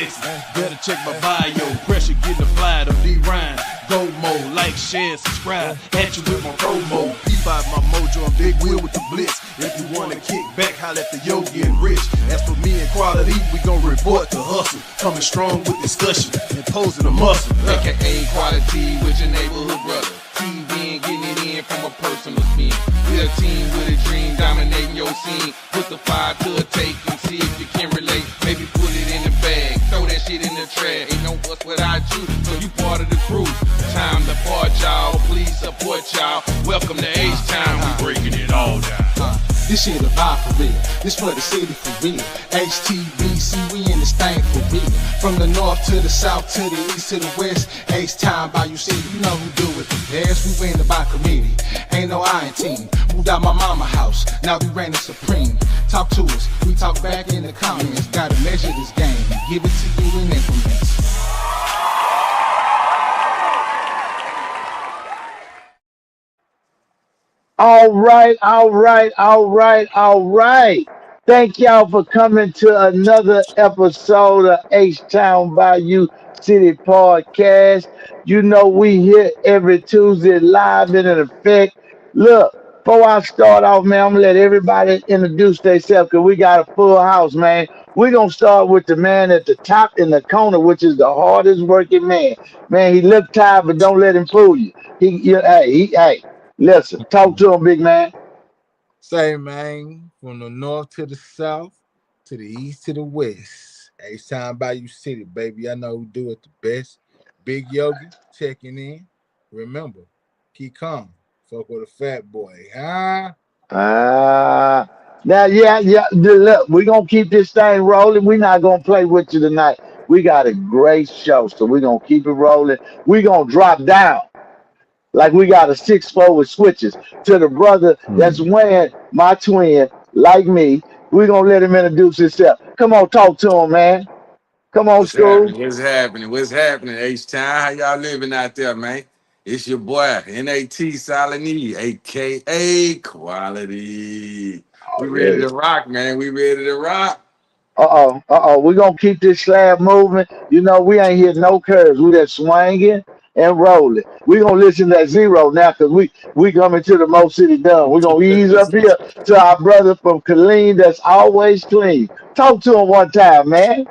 sexy. Better check my bio. Pressure getting applied on D-Ryan. Go mode, like, share, subscribe. At you with my promo. P5 my mojo, I'm Big Wheel with the blitz. If you wanna kick back, holla at the Yogi and Rich. As for me and quality, we gon' report to hustle. Coming strong with discussion, imposing a muscle. AKA quality with your neighborhood brother. TV and getting it in from a personal spin. We're a team with a dream, dominating your scene. Put the fire to a take and see if you can relate. Maybe put it in the bag, throw that shit in the trash. Ain't no us without you, so you part of the crew. Time to part, y'all. Please support y'all. Welcome to H-Town. We breaking it all down. This shit a vibe for real. This for the city for real. HTBC, we in this thing for real. From the north to the south to the east to the west. H-Town by you city, you know who do it the best. We win the by committee. Ain't no I in team. Moved out my mama house. Now we reigning supreme. Talk to us. We talk back in the comments. Gotta measure this game. Give it to you in increments. All right. Thank y'all for coming to another episode of H-Town Bayou City Podcast. You know we here every Tuesday live and in effect. Look, before I start off, man, I'm gonna let everybody introduce themselves because we got a full house, man. We're gonna start with the man at the top in the corner, which is the hardest working man. Man, he look tired, but don't let him fool you. Hey. Listen, talk to him, big man. Say, man, from the north to the south, to the east to the west. H-Town Bayou City, baby. I know who do it the best. Big Yogi checking in. Remember, keep calm. Fuck with a fat boy, huh? Now, look, we're gonna keep this thing rolling. We're not gonna play with you tonight. We got a great show, so we're gonna keep it rolling. We're gonna drop down like we got a 6'4" with switches to the brother that's wearing my twin, like me. We're gonna let him introduce himself. Come on, talk to him, man. Come on, What's school. happening? What's happening, H-Town? How y'all living out there, man? It's your boy, N.A.T. Solid E, a.k.a. Quality. We ready to rock, man. We ready to rock. We're gonna keep this slab moving. You know, we ain't hitting no curves. We just swinging and rolling. We're gonna listen to that zero now because we coming to the Mo City Done. We're gonna ease up here to our brother from Killeen that's always clean. Talk to him one time, man.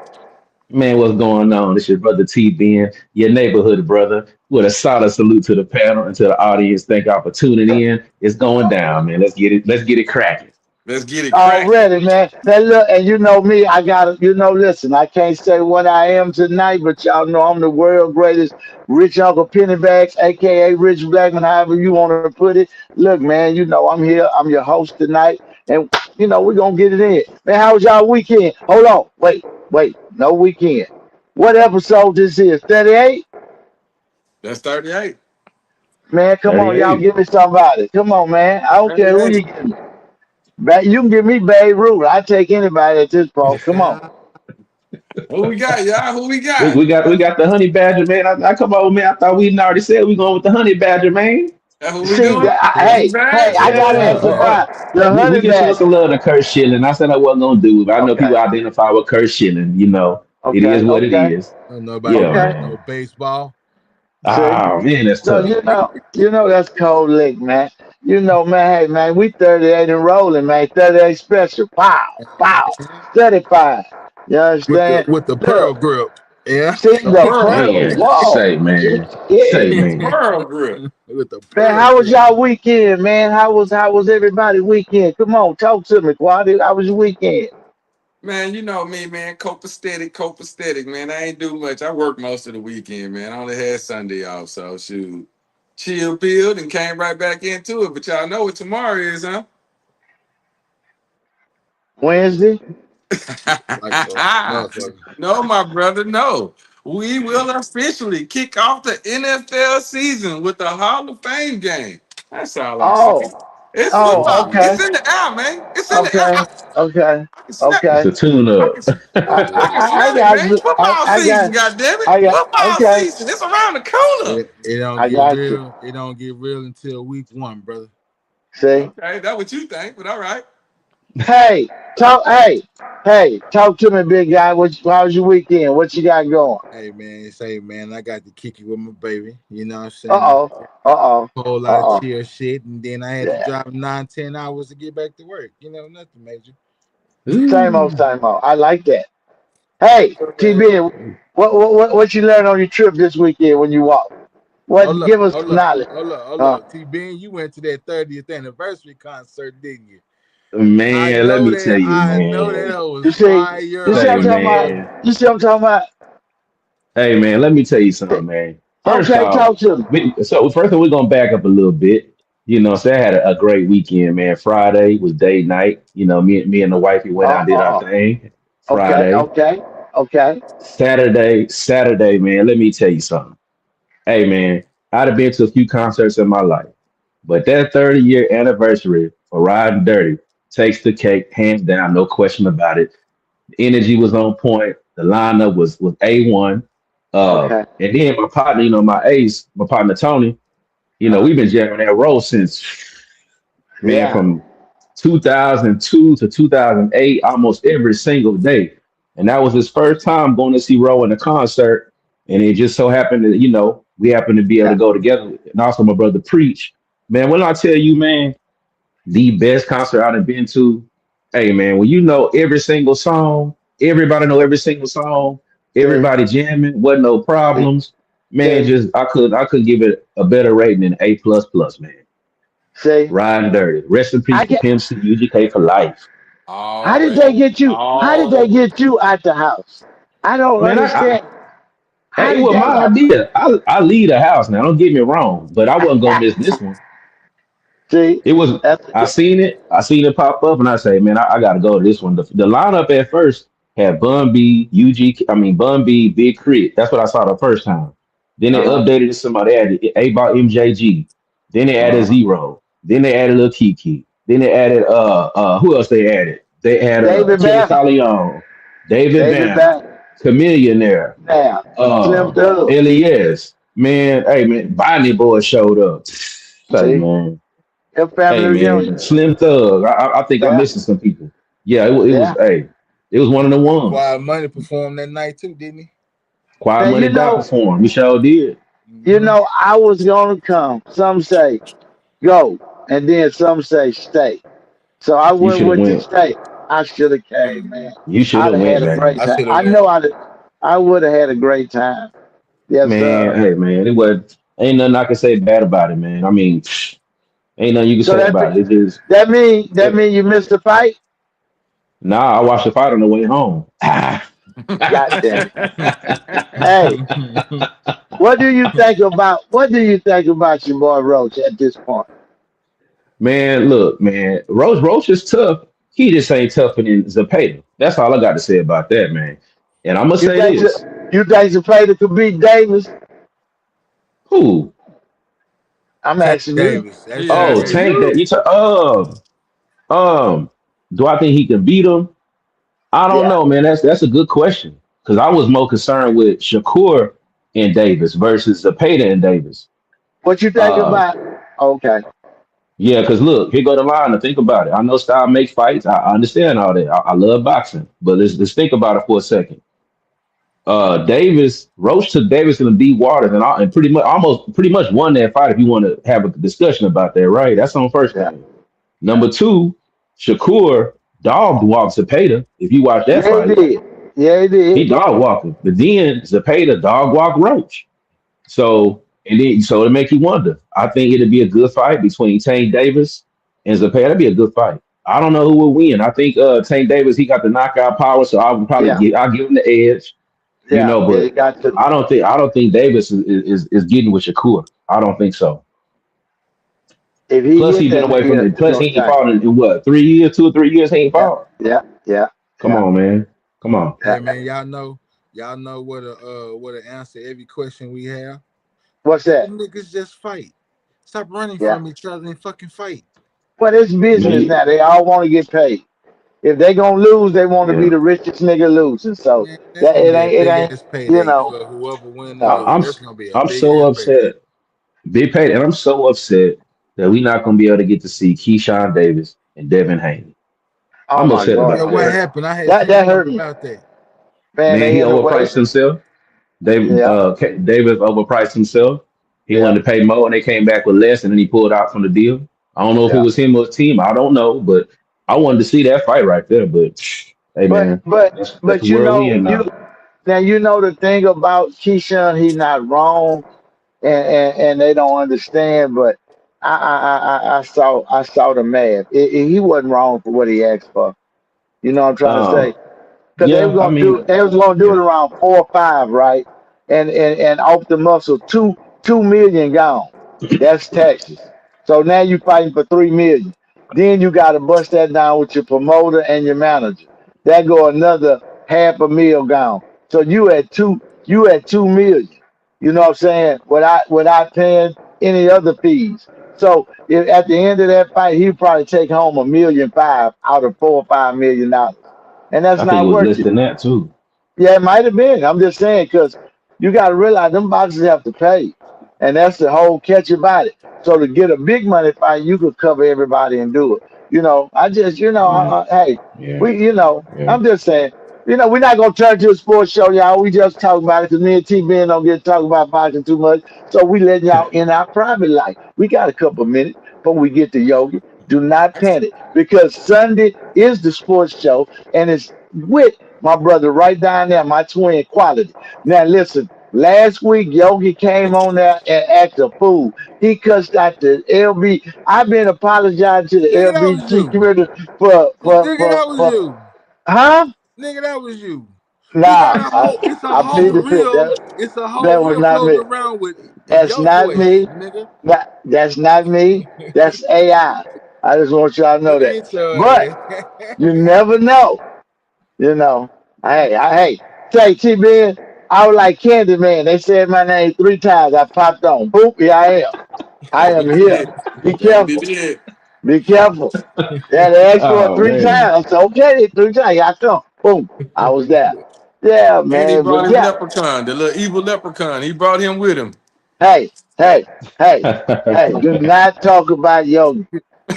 Man, what's going on? It's your brother T being your neighborhood brother. With a solid salute to the panel and to the audience. Thank y'all for tuning in. It's going down, man. Let's get it cracking. Let's get it cracking. Already, man. Now look, and you know me, I gotta, listen, I can't say what I am tonight, but y'all know I'm the world greatest rich Uncle Pennybags, aka Rich Blackman, however you want to put it. Look, man, you know I'm here, I'm your host tonight, and we're gonna get it in. Man, how was y'all weekend? Hold on, wait, no weekend. What episode this is? 38? That's 38. Man, come on, y'all 38. give me somebody. Come on, man. I don't care who you 38. give me. You can give me Babe Ruth. I take anybody at this point. Come on. Who we got, y'all? Who we We, got? we got we got the honey badger, man. I come on, man. I thought we already said we going with the honey badger, man. That's what we See, doing? hey, I got to Uh, answer uh, uh, the we honey can show us badger. a love to Kurt Schilling. I said I wasn't gonna do it, but I know people Okay, identify with Kurt Schilling. It is what it okay. is. Don't nobody Yeah, Okay. no man. baseball. See, Ah, man, that's so tough. that's cold lick, man. Man. Hey, man, we 38 and rolling, man. 38 special. Pow. 35. You With the understand? with the pearl Look, grip. Yeah. see The the pearl pearl. grip. Man, Whoa. say, man. Yeah. Say, man. Pearl grip. With the Man, pearl how was grip. y'all weekend, man? How was everybody weekend? Come on, talk to me, Quadi. How was your weekend? Man, you know me, man. Copacetic, man. I ain't do much. I worked most of the weekend, man. I only had Sunday off, so shoot. Chill pilled and came right back into it. But y'all know what tomorrow is, huh? Wednesday? Like a motherfucker. No, my brother, no. We will officially kick off the NFL season with the Hall of Fame game. That's all I'm saying. Oh, It's oh, football. okay, It's in the air, man. It's in the air. okay, okay, I can smell It's okay. a tune I up. can, I can I smell it, got man. you. Football I season, got, goddamn it. I got. Football Okay, season. It's around the corner. It don't I get got you. real. It don't get real until week 1, brother. See, Okay, that's what you think, but all right. Hey, talk. Hey, talk to me, big guy. How's your weekend? What you got going? Hey man, say man, I got to kick it with my baby. You know what I'm Uh saying? oh. Uh oh. A whole lot of Uh oh. chill shit, and then I had to Yeah. drive 9, 10 hours to get back to work. You know, nothing major. Same old, Ooh, same old. I like that. Hey, So, TB, what you learned on your trip this weekend when you walked? What? hold up, Give us hold some up, knowledge. hold up, hold Huh? up. T Ben, you went to that 30th anniversary concert, didn't you? man, let me tell you, I know that man. hoe was You see? You fire, see what Say, I'm talking boy. about? man. You see what I'm talking about? Hey, man, let me tell you something, man. First Okay, off, talk to me. so first of all, we're gonna back up a little bit. So I had a great weekend, man. Friday was date night. Me and the wifey went out and did our Oh, thing. okay, Friday, okay, okay. Saturday, man. Let me tell you something. Hey, man, I'd have been to a few concerts in my life, but that 30-year anniversary for Riding Dirty takes the cake, hands down, no question about it. The energy was on point. The lineup was A1. Okay. And then my partner, my ace, my partner Tony, Uh, we've been jamming that role since, man, yeah. from 2002 to 2008, almost every single day. And that was his first time going to see Roe in a concert. And it just so happened that, we happened to be able to Yeah. go together. And also my brother Preach. Man, when I tell you, man, the best concert I've been to. Hey man, when you know every single song, everybody know every single song, See, everybody jamming, wasn't no see, problems. Man, see, just I could give it a better rating than A plus plus, man. see. Riding dirty. Rest in peace I to get. Pimp C, UGK for life. How did Already, they get you? How did they all get you out the house? I don't Man, understand. How hey, it did was that my happen? idea. I leave the house now. Don't get me wrong, but I wasn't gonna miss this one. See, It was that's I seen it pop up, and I say, man, I got to go to this one. The lineup at first had Bun B, Bun B, Big Crit. That's what I saw the first time. Then they uh updated it. Somebody added A Bot MJG. Then they added huh. Zero. Then they added Lil Kiki. Then they added who else they added? They had David Killer Bass, Leon, David David Bam, Bass, Chameleonaire, now, Slim uh Thug. Elias. Man, hey man, Bonnie Boy showed up. Say See, man. your Hey family man, reunion. Slim Thug. I think I'm Yeah, missing some people. Yeah, it was. yeah. Hey, it was one of the ones. Quiet Money performed that night too, didn't he? Quiet Man, Money Dot performed. We sure did. Hmm. I was gonna come. Some say go, and then some say stay. So I You went should have with the went. stay. I should have came, man. You should I'd have have went, had a man. great I time. should have I went. know I would have had a great time. Yes, Man, sir. hey man, it was. Ain't nothing I can say bad about it, man. I mean, ain't nothing you can So say about it. It just. that mean you missed the fight? Nah, I watched the fight on the way home. God damn it. Hey, what do you think about your boy Roach at this point? Man, look, man, Roach is tough. He just ain't tougher than Zapata. That's all I got to say about that, man. And I'm gonna You say think this: you think Zapata could beat Davis? who? I'm Tank asking you. Davis. That's Yeah, Oh, easy. asking Tank. That you. you. Um. Do I think he can beat him? I don't Yeah. know, man. That's a good question because I was more concerned with Shakur and Davis versus Zapata and Davis. What you think Uh, about? Okay. yeah, because look, here go the line to think about it. I know style make fights. I understand all that. I love boxing, but let's think about it for a second. Davis Roach took Davis in the deep waters and pretty much won that fight. If you want to have a discussion about that, right? That's on first Yeah. thing. Yeah. Number two, Shakur dog walked Zapata. If you watch that Yeah, he fight, did. Yeah, he he did. dog walking. But then Zapata dog walk Roach. So it make you wonder. I think it'd be a good fight between Tank Davis and Zapata. That'd be a good fight. I don't know who will win. I think Tank Davis he got the knockout power, so Yeah. I'll give him the edge. Yeah. Yeah. He But got to. I don't think Davis is getting with Shakur. I don't think so. If he Plus hit he been that away from nigga, the it's plus gonna he ain't change. fought in what 3 years, 2 or 3 years he ain't Yeah. fought. Yeah. Yeah. Come Yeah. on, man. Come on. Hey Yeah. man, y'all know what to answer every question we have. What's Let the that? niggas just fight. Stop running Yeah. from each other and fucking fight. But it's business Me, now. They all want to get paid. If they gonna lose, they want to be yeah. the richest nigga losing. So Man, that's that gonna be a it big ain't. ass You payday know. for whoever win and I, No. I'm lose. That's s- gonna be a I'm big so ass payday. upset. Big paid, and I'm so upset that we're not gonna be able to get to see Keyshawn Davis and Devin Haney. Oh I'm my upset God, Yeah, about what that. happened? I had seen that hurt something me, about that. man. Man, he They in the way. overpriced himself. Yeah, Davis overpriced himself. He yeah, wanted to pay more, and they came back with less, and then he pulled out from the deal. I don't know if it yeah. was him or his team. I don't know, but I wanted to see that fight right there. But hey, But man, but that's the but you world we know in you now. now you know the thing about Keyshawn, he not wrong, and they don't understand. But I saw the math. He wasn't wrong for what he asked for. You know what I'm trying to say? Um, Because yeah, I mean, they was gonna do it yeah, around 4 or 5, right? And off the muscle, 2 million gone. That's Texas. So now you fighting for 3 million. Then you got to bust that down with your promoter and your manager. That go another half a mil gone. So you at 2 million. You know what I'm saying? Without paying any other fees. So if, at the end of that fight, he'd probably take home 1,500,000 out of $4 or $5 million, and that's I think it not was worth less it. than that too. Yeah, it might have been. I'm just saying because you got to realize them boxers have to pay, and that's the whole catch about it. So to get a big money fight, you could cover everybody and do it. I just, Yeah, hey, yeah, yeah. I'm just saying, we're not gonna turn to a sports show, y'all. We just talk about it because me and T Ben don't get to talk about boxing too much. So we letting y'all in our private life. We got a couple minutes before we get to yoga. Do not panic because Sunday is the sports show, and it's with my brother right down there, my twin Quality. Now listen, last week Yogi came on there and acted a fool. He cussed out the LB. I've been apologizing to the Nigga, that was LBT you. community for for Nigga, for that was for you. huh? Nigga, that was you. He got Nah, a whole. It's a I whole plead the fifth. reel. It's a whole That was reel not me. floating around with That's your not voice, me. nigga. That's not me. That's AI. I just want y'all to know It that. ain't your But ass. you never know. You know, hey, say T Ben, I was like Candyman. They said my name 3 times. I popped on. Boop, here I am. I That am you here. did. Be That you careful. did. Be careful. Yeah, they asked for it Oh three man, times. So okay, 3 times. Here I come. Boom. I was there. Yeah, And he man. brought But his yeah, leprechaun, the little evil leprechaun. He brought him with him. hey, hey, hey, hey. Do not talk about yoga.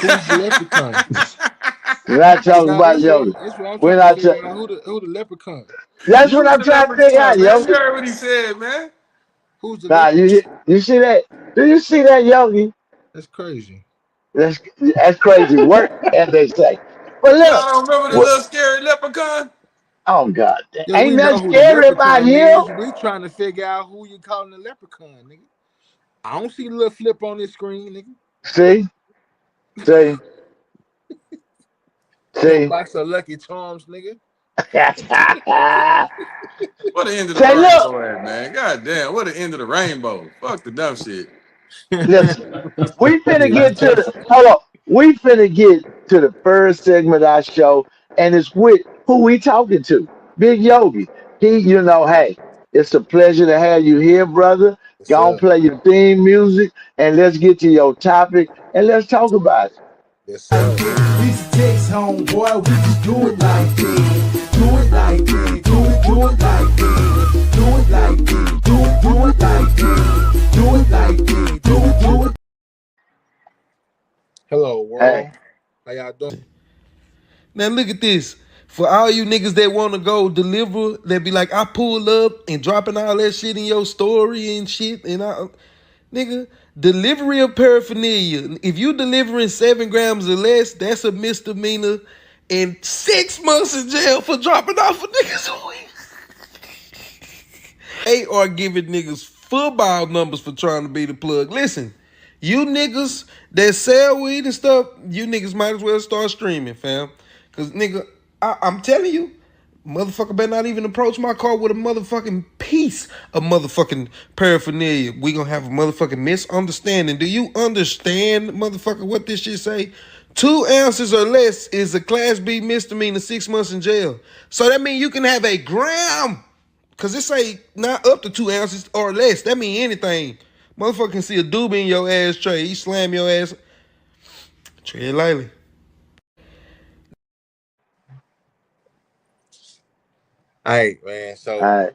Who's the leprechaun? Do not See, talk now about yoga. that's what I'm We're trying to not. figure out. Who the leprechaun? That's what You I'm the trying to figure out, leprechaun, man. yo. You heard what he said, man. Who's the Nah, leprechaun? you see that? Do you see that, Yogi? That's crazy. That's crazy work, as they say. But look, Y'all don't remember the what, little scary leprechaun? oh God, Yeah, ain't we know nothing who the scary about leprechaun him. is. We trying to figure out who you calling the leprechaun, nigga. I don't see the little flip on this screen, nigga. See, see, Ain't no see. box of Lucky Charms, nigga. What the end of the Say, look, rainbow at, man? God damn, what the end of the rainbow? Fuck the dumb shit. listen. We finna Yeah, be get to careful. the hold on. We finna get to the first segment of our show, and it's with who we talking to. Big Yogi. Hey, it's a pleasure to have you here, brother. Yes, Go on, sir. play your theme music, and let's get to your topic, and let's talk about it. Yes, sir. These takes homeboy, we just do it like this. Do it like this. Do it like this. Do it like this. Do it like this. Do it like this. Do it. Hello, Hey, world. How y'all doing? Now look at this. For all you niggas that want to go deliver, that be like, I pull up and dropping all that shit in your story and shit, and nigga, delivery of paraphernalia. If you delivering 7 grams or less, that's a misdemeanor and 6 months in jail for dropping off a niggas weed. They are giving niggas football numbers for trying to be the plug. Listen, you niggas that sell weed and stuff, you niggas might as well start streaming, fam. Cause nigga, I'm telling you, motherfucker better not even approach my car with a motherfucking piece of motherfucking paraphernalia. We gonna have a motherfucking misunderstanding. Do you understand, motherfucker, what this shit say? 2 ounces or less is a class B misdemeanor, 6 months in jail. So that means you can have a gram. Cause it say not up to 2 ounces or less. That mean anything. Motherfucker can see a doobie in your ass tray. He slam your ass. Tread lightly. All right, man. So, all right.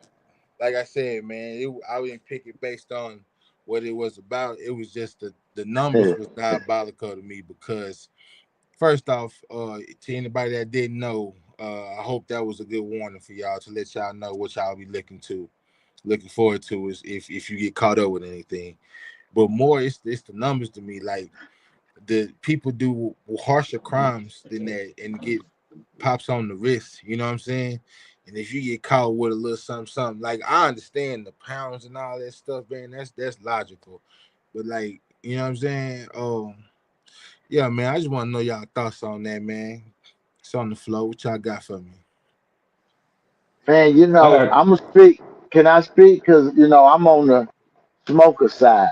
like I said, man, I didn't pick it based on what it was about. It was just the numbers Yeah. was diabolical to me because First off, to anybody that didn't know, I hope that was a good warning for y'all to let y'all know what y'all be looking forward to is if you get caught up with anything. But more, it's the numbers to me. Like the people do harsher crimes than that and get pops on the wrist. You know what I'm saying? And if you get caught with a little something, something like I understand the pounds and all that stuff, man. That's logical. But like, you know what I'm saying? Yeah, man. I just want to know y'all thoughts on that, man. It's on the flow. What y'all got for me? Man, I got I'm gonna speak. Can I speak? Because I'm on the smoker side.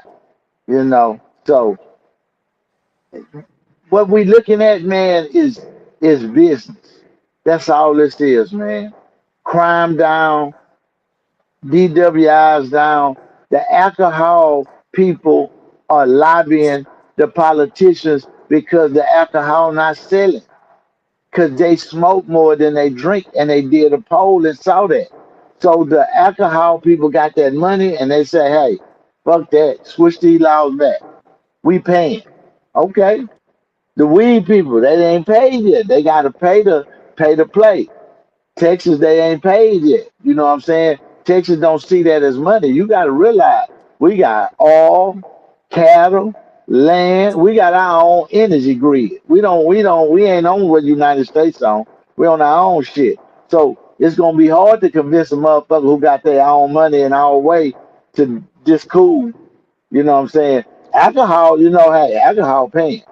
So what we looking at, man, is business. That's all this is, man. Crime down, DWIs down. The alcohol people are lobbying the politicians because the alcohol not selling. Because they smoke more than they drink, and they did a poll and saw that. So the alcohol people got that money, and they say, "Hey, fuck that, switch these laws back. We paying." Okay, the weed people, they ain't paid yet. They got to pay to play. Texas, they ain't paid yet. You know what I'm saying? Texas don't see that as money. You got to realize we got oil, cattle, land. We got our own energy grid. We ain't on what United States on. We on our own shit. So it's gonna be hard to convince a motherfucker who got their own money and our way to just cool. You know what I'm saying? Alcohol, hey, alcohol paying.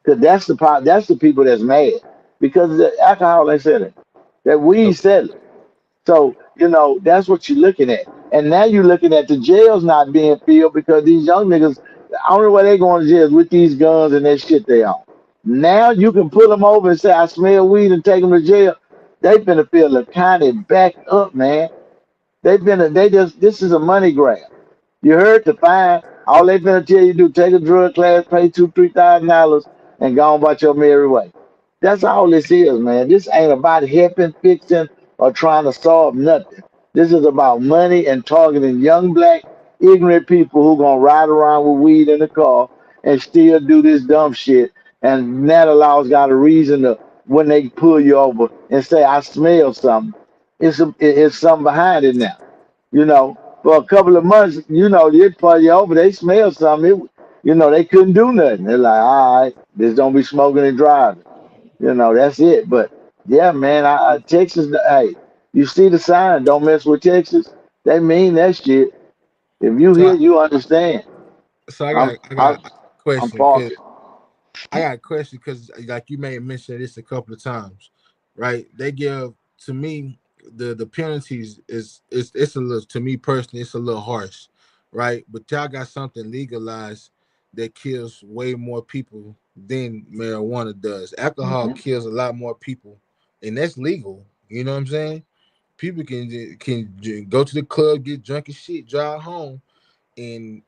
Cause that's the people that's mad. Because the alcohol ain't selling. That weed selling. So, that's what you're looking at. And now you're looking at the jails not being filled because these young niggas, the only way they going to jail is with these guns and that shit they own. Now you can pull them over and say, I smell weed and take them to jail. They finna fill the county back up, man. This is a money grab. You heard the fine. All they finna tell you do, take a drug class, pay $2,000, $3,000, and go on about your merry way. That's all this is, man. This ain't about helping, fixing, or trying to solve nothing. This is about money and targeting young black ignorant people who gonna ride around with weed in the car and still do this dumb shit. And that allows got a reason to when they pull you over and say, "I smell something." It's something behind it now. For a couple of months, they pull you over, they smell something. They couldn't do nothing. They're like, all right, just don't be smoking and driving. That's it. But yeah, man, Texas, hey, you see the sign, don't mess with Texas. They mean that shit. If you So, hear, you understand. so I I'm got I I'm got a I'm question because parking. I got a question because like you may have mentioned this a couple of times, right? They give to me the penalties is it's a little to me personally it's a little harsh, right? But y'all got something legalized that kills way more people than marijuana does. Alcohol Mhm. kills a lot more people, and that's legal. You know what I'm saying? People can go to the club, get drunk and shit, drive home, and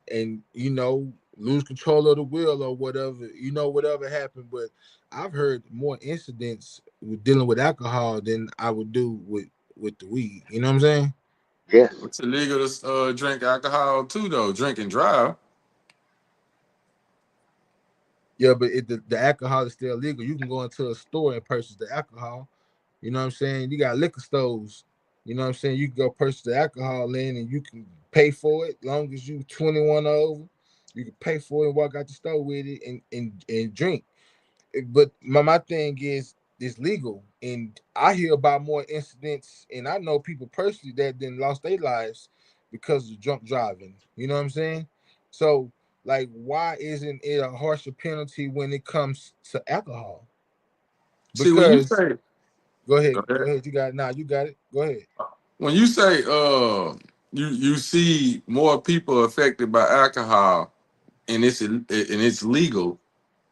lose control of the wheel or whatever whatever happened. But I've heard more incidents with dealing with alcohol than I would do with the weed. You know what I'm saying? Yes, It's illegal to drink alcohol too, though. Drink and drive. Yeah, but the alcohol is still legal. You can go into a store and purchase the alcohol. You know what I'm saying? You got liquor stores. You know what I'm saying? You can go purchase the alcohol in and you can pay for it long as you 21 or over. You can pay for it and walk out the store with it and drink. But my thing is it's legal. And I hear about more incidents and I know people personally that then lost their lives because of drunk driving. You know what I'm saying? So like why isn't it a harsher penalty when it comes to alcohol? See, when you Because say, go ahead, go ahead. you got it. Nah, you got it. Go ahead. When you say you see more people affected by alcohol and it's legal.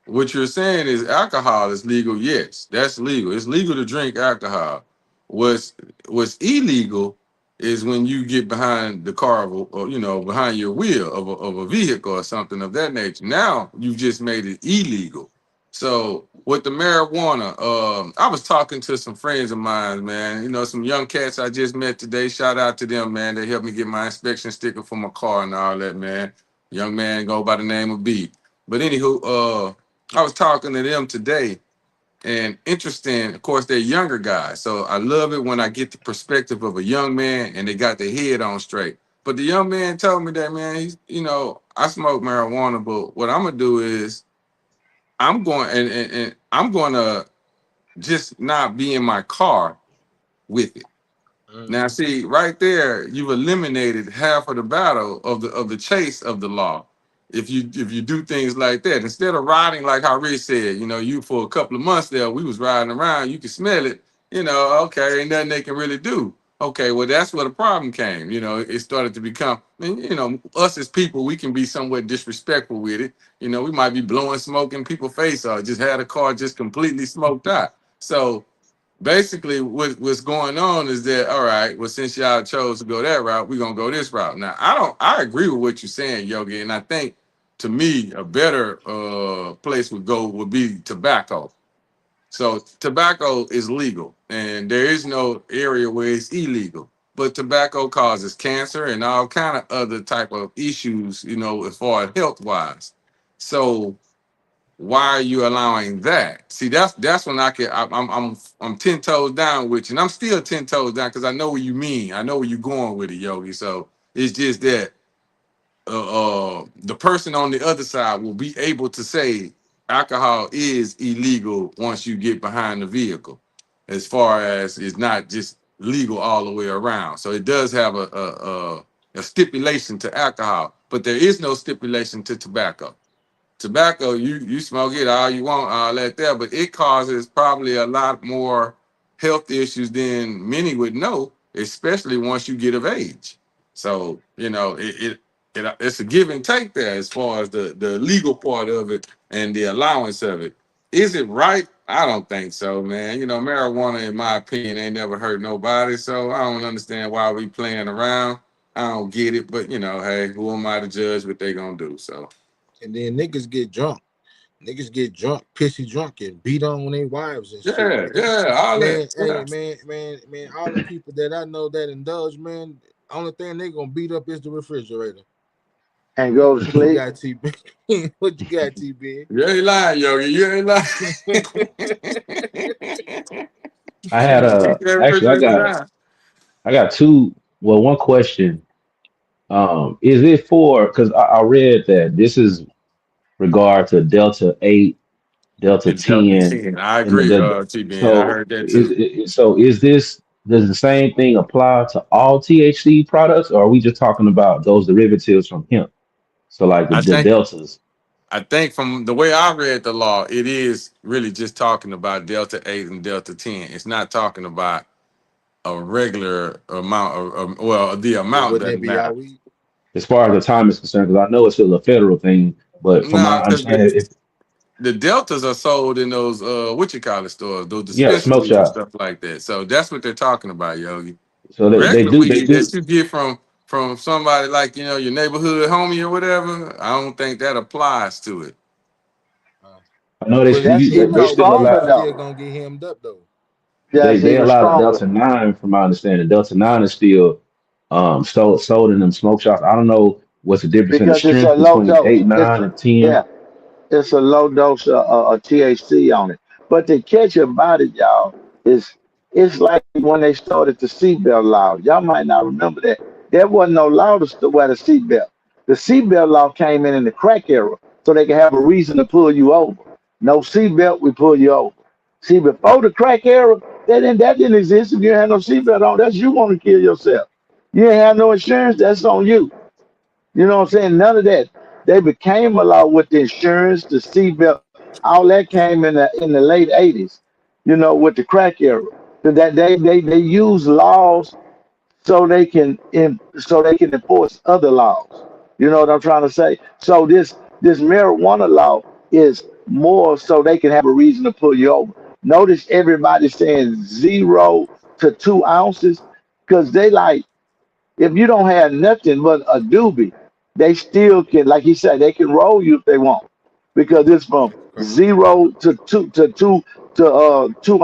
What you're saying is alcohol is legal. Yes, that's legal. It's legal to drink alcohol. What's what's illegal is when you get behind the car or behind your wheel of a vehicle or something of that nature. Now you've just made it illegal. So with the marijuana, I was talking to some friends of mine, man. Some young cats I just met today. Shout out to them, man. They helped me get my inspection sticker for my car and all that, man. Young man go by the name of B. But anywho, I was talking to them today, and interesting. Of course, they're younger guys, so I love it when I get the perspective of a young man and they got their head on straight. But the young man told me that, man, he's, I smoke marijuana, but what I'm gonna do is I'm going and I'm gonna just not be in my car with it. Now, Mm-hmm. see, right there, you've eliminated half of the battle of the chase of the law. If you do things like that, instead of riding like how Rich said, you for a couple of months there, we was riding around, you could smell it, okay, ain't nothing they can really do. Okay, well, that's where the problem came. It started to become, and, us as people, we can be somewhat disrespectful with it. We might be blowing smoke in people's face or just had a car just completely smoked out. So basically what's going on is that, all right, well, since y'all chose to go that route, we're gonna go this route. Now I agree with what you're saying, Yogi, and I think to me a better place would be tobacco. So tobacco is legal and there is no area where it's illegal, but tobacco causes cancer and all kind of other type of issues, as far as health wise. So why are you allowing that? See, that's when I'm 10 toes down with you, and I'm still 10 toes down because I know what you mean. I know where you're going with it, Yogi. So it's just that the person on the other side will be able to say alcohol is illegal once you get behind the vehicle, as far as it's not just legal all the way around. So it does have a stipulation to alcohol, but there is no stipulation to tobacco. Tobacco, you smoke it all you want, all that there, but it causes probably a lot more health issues than many would know, especially once you get of age. So it's a give and take there as far as the legal part of it and the allowance of it. Is it right? I don't think so, man. Marijuana, in my opinion, ain't never hurt nobody. So I don't understand why we playing around. I don't get it, but hey, who am I to judge what they gonna do? So. And then niggas get drunk. Niggas get drunk, pissy drunk, and beat on their wives and shit, Yeah, man. yeah, all that. Man, Yeah. hey, man, all the people that I know that indulge, man, only thing they gonna beat up is the refrigerator. and go to What you sleep. got, T B? What you got, T B? You ain't lying, Yogi. You ain't lying. I had Keep that actually refrigerator down. I got two. Well, one question. Is it for? Because I read that this is regard to Delta 8, Delta It's Delta 10, 10. I and agree, T-Ben. I so heard that too. is this, does the same thing apply to all THC products, or are we just talking about those derivatives from hemp? So like I the think deltas. I think from the way I read the law, it is really just talking about Delta 8 and Delta 10. It's not talking about a regular amount well, the Well, amount wouldn't that doesn't be all matter. we? As far as the time is concerned, because I know it's still a federal thing, but from No, my because understanding, if the deltas are sold in those what you call it stores, those yeah, smoke dispensaries and shop. stuff like that. So that's what they're talking about, Yogi. So they Regular do they weed that do. you get from somebody like your neighborhood homie or whatever, I don't think that applies to it. Uh, I know they but still if That's you use get even they caught with still it, stronger you allow though. still gonna get hemmed up though. That's they even allow the stronger Delta 9 from my understanding. Delta 9 is still sold in them smoke shops. I don't know what's the difference in the because it's a strength low between dose. 8, 9, and 10. Yeah, it's a low dose of THC on it. But the catch about it, y'all, is it's like when they started the seatbelt law. Y'all might not remember that. There wasn't no law to wear the seatbelt. The seatbelt law came in the crack era, so they could have a reason to pull you over. No seatbelt, we pull you over. See, before the crack era, that didn't exist. If you had no seatbelt on, that's you want to kill yourself. You ain't have no insurance, that's on you. You know what I'm saying? None of that. They became a law with the insurance, the seatbelt, all that came in the late 80s. With the crack era. That they use laws so they can enforce other laws. You know what I'm trying to say? So this marijuana law is more so they can have a reason to pull you over. Notice everybody saying 0 to 2 ounces because they like if you don't have nothing but a doobie, they still can, like he said, they can roll you if they want, because it's from Crazy. 0 to 2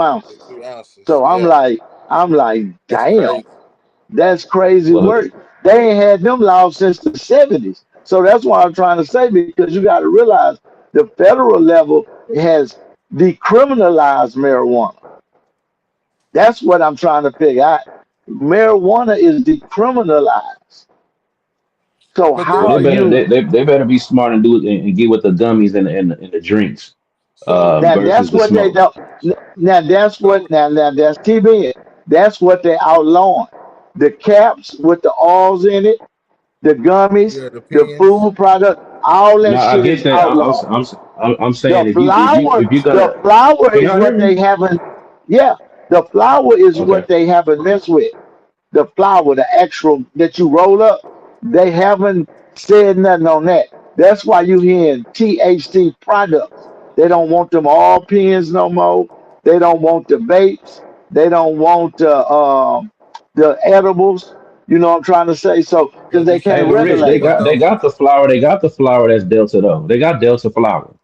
ounces. 2 ounces. So I'm Yeah, like, I'm like, that's damn, crazy. that's crazy Well, work. They ain't had them laws since the 70s. So that's why I'm trying to say because you got to realize The federal level has decriminalized marijuana. That's what I'm trying to figure out. Marijuana is decriminalized. So But Well, how there, they are better you they better be smart and do it and get with the gummies and the drinks so now? versus That's the what they smoke. don't. Now that's what so now that's TB. That's what they outlawing. The caps with the alls in it, the gummies, yeah, the the pens. food product, all that Now I shit get is that. outlawed. I'm saying if you're The gonna, flour can is y'all hear what me? they haven't. Yeah, the flour is Okay. what they haven't messed with. The flour, the actual that you roll up, they haven't said nothing on that. That's why you hearing THC products. They don't want them all pens no more. They don't want the vapes. They don't want the edibles. You know what I'm trying to say? So because But they this is Hey, can't but Rich, but regulate it. but they though, got the flour. That's Delta though. They got Delta flour.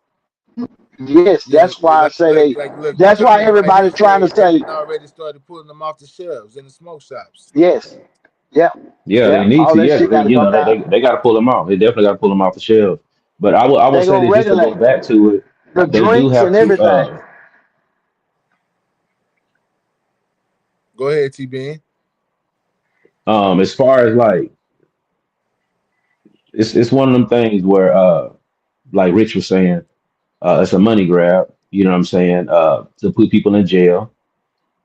Yes, yeah, that's why I say they. look, That's why Montgomery, like he everybody's trying to said, they say done already started pulling them off the shelves in the smoke shops. yes. Yeah, Yeah, they yeah. need All to. that Yeah, shit got to you come know down. they got to pull them out. They definitely got to pull them off the shelf. But I will They say gonna this just to go regulate back to it. the They do drinks have and to. everything. Go ahead, T Ben. As far as like it's one of them things where like Rich was saying, it's a money grab. You know what I'm saying? To put people in jail.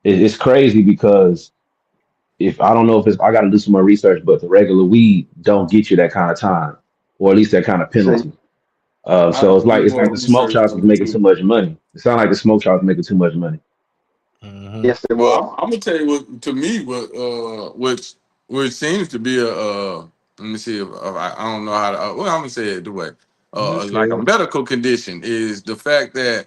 It's crazy because if I don't know if it's I got to do some more research, but the regular weed don't get you that kind of time, or at least that kind of See, penalty. I So have to do it's like more the smoke research shops on was it making too too. much money. It sounded like the smoke shops making too much money. Mm-hmm. yes, it Well, was. I'm gonna tell you what to me which seems to be a let me see if I don't know how to well I'm gonna say it the way You like a said medical condition is the fact that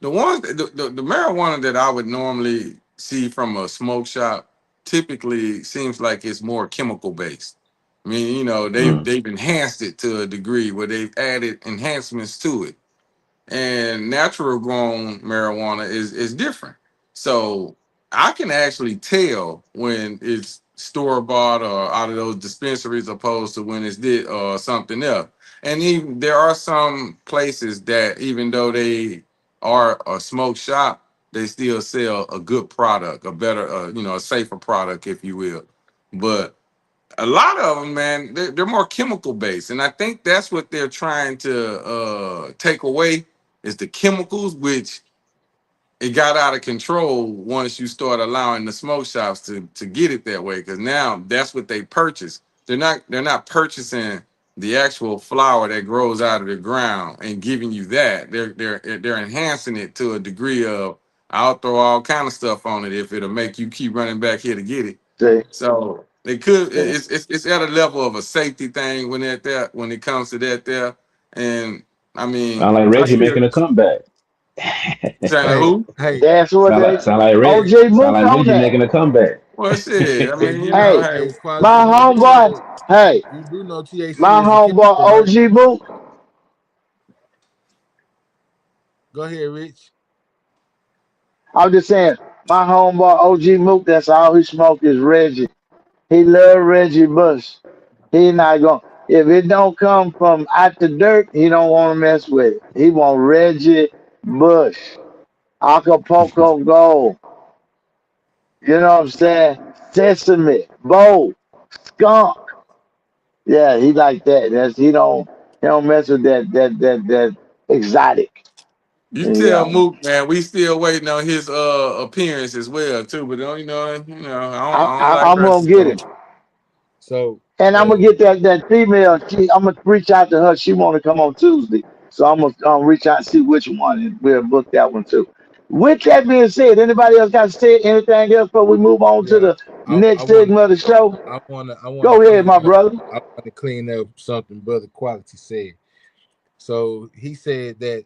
the marijuana that I would normally see from a smoke shop typically seems like it's more chemical based. I mean, Mm. they've enhanced it to a degree where they've added enhancements to it, and natural grown marijuana is different. So I can actually tell when it's store bought or out of those dispensaries opposed to when it's did or something else. And even there are some places that even though they are a smoke shop, they still sell a good product, a better, a safer product, if you will. But a lot of them, man, they're more chemical based, and I think that's what they're trying to take away is the chemicals, which it got out of control once you start allowing the smoke shops to get it that way. Because now that's what they purchase. They're not purchasing the actual flower that grows out of the ground and giving you that. They're enhancing it to a degree of I'll throw all kind of stuff on it if it'll make you keep running back here to get it. See, So they could. see. It's at a level of a safety thing when it comes to that there. And I mean, Sound like I Reggie still making a comeback. saying hey, who? hey, That's what they. Sound like OJ Sound Mook like on Reggie making that. a comeback. Well, shit. I and mean, Hey, hey, hey, quality, my homeboy. Hey, you do know THC my is a homeboy chemical, right? OG Mook. Go ahead, Rich. I'm just saying, my homeboy OG Mook. That's all he smoke is Reggie. He love Reggie Bush. He not going. If it don't come from out the dirt, he don't want to mess with it. He want Reggie Bush, Acapulco Gold. You know what I'm saying? Sesame, Bo, Skunk. Yeah, he like that. He don't mess with that exotic. you tell Yeah. Mook, man, we still waiting on his appearance as well too. But I don't like I'm gonna pressing get on. it. So, And I'm gonna get that female. I'm gonna reach out to her. She want to come on Tuesday, so I'm gonna reach out and see which one, and we'll book that one too. With that being said, anybody else got to say anything else before we move on to yeah, the I next want, segment of the show? I want to Go ahead, clean my up, brother. something Brother Quality said. So he said that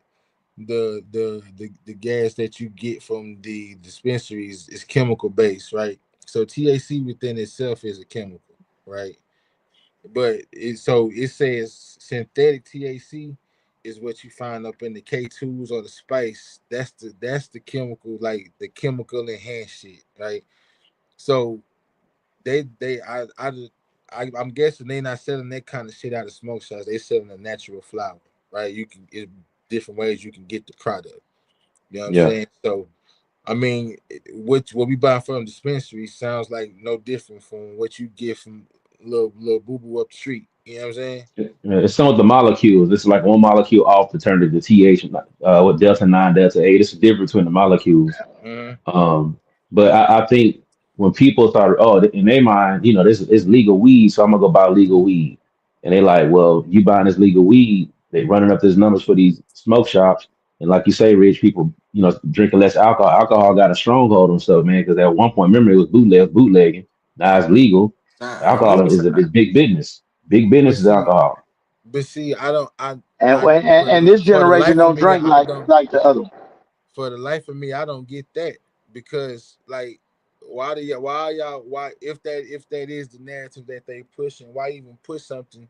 the gas that you get from the dispensaries is chemical based, right? So THC within itself is a chemical, right? But it says synthetic THC is what you find up in the K2s or the spice. That's the chemical, like the chemical enhanced shit, right? So they I'm guessing they not selling that kind of shit out of smoke shops. They selling a natural flower, right? You can different ways you can get the product. You know what I'm Yeah. saying? So, I mean, what we buy from dispensary sounds like no different from what you get from little boo boo up the street. You know what I'm saying? It's some of the molecules. It's like one molecule off to turn to the TH, with delta 9, delta 8. It's the difference between the molecules. Mm-hmm. Um, but I think when people start, in their mind, this is legal weed, so I'm gonna go buy legal weed, and they like, well, you buying this legal weed, they running up these numbers for these smoke shops, and like you say, rich people, drinking less alcohol. Alcohol got a stronghold on stuff, man, because at one point, remember, it was bootlegging. Now it's legal. But, Alcohol is big business. Big but business is see, alcohol. but see, I don't, And I when and this for the generation life of don't me, drink I like don't. like the other one. For the life of me, I don't get that because like why if that is the narrative that they pushing, why even push something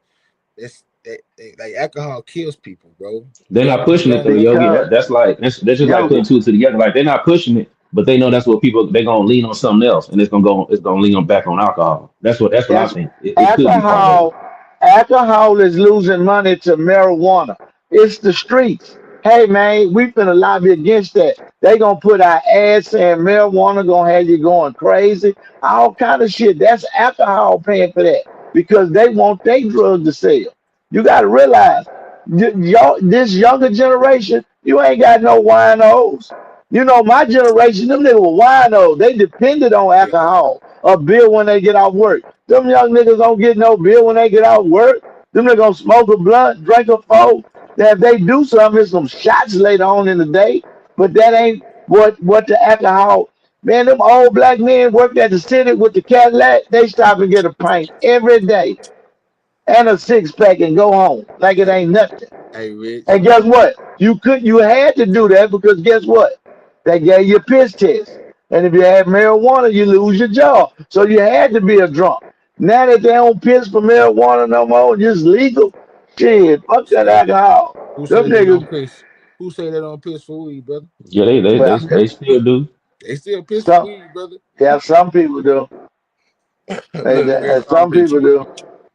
that like alcohol kills people, bro. They're Young not pushing it though, young Yogi. Because That's just like putting Yogi, two and two together. Like they're not pushing it, but they know that's what people they're gonna lean on something else, and it's gonna lean on back on alcohol. That's what I that's think. It could be part of it. alcohol. Alcohol is losing money to marijuana. It's the streets. Hey man, we finna lobby against that. They gonna put our ads saying marijuana gonna have you going crazy. All kind of shit. That's alcohol paying for that because they want their drug to sell. You gotta realize, this younger generation, you ain't got no winos. You know, my generation, them niggas were winos. They depended on alcohol, a beer when they get off work. Them young niggas don't get no beer when they get off work. Them niggas gonna smoke a blunt, drink a four. That if they do something, it's some shots later on in the day. But that ain't what the alcohol. Man, them old black men worked at the city with the Cadillac. They stop and get a pint every day and a six pack and go home like it hey, ain't nothing. hey Rich. And guess what? You had to do that because guess what? They gave you a piss test. And if you had marijuana, you lose your job. So you had to be a drunk. Now that they don't piss for marijuana no more, just legal. Shit, fuck that Shit. alcohol. Who Them say they don't niggas, piss? Who say they don't piss for weed, brother? Yeah, they well, still do. They still piss for some, weed, brother. yeah, some people do. Look, Rich, Some Some people people. do.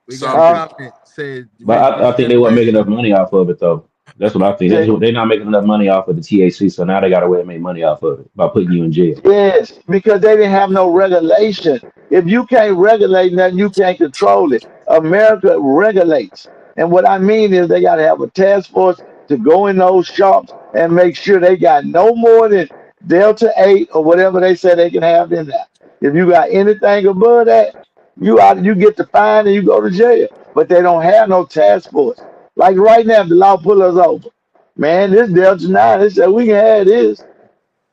we got a Some Huh? people. comment said, But Rich, this I think they weren't making enough money off of it though. That's what I think. See, They're not making enough money off of the THC, so now they got a way to make money off of it by putting you in jail. yes, because they didn't have no regulation. If you can't regulate nothing, you can't control it. America regulates. And what I mean is they got to have a task force to go in those shops and make sure they got no more than Delta 8 or whatever they say they can have in there. If you got anything above that, you get the fine and you go to jail. But they don't have no task force. Like right now, the law pull us over. Man, this Delta 9, they said we can have this.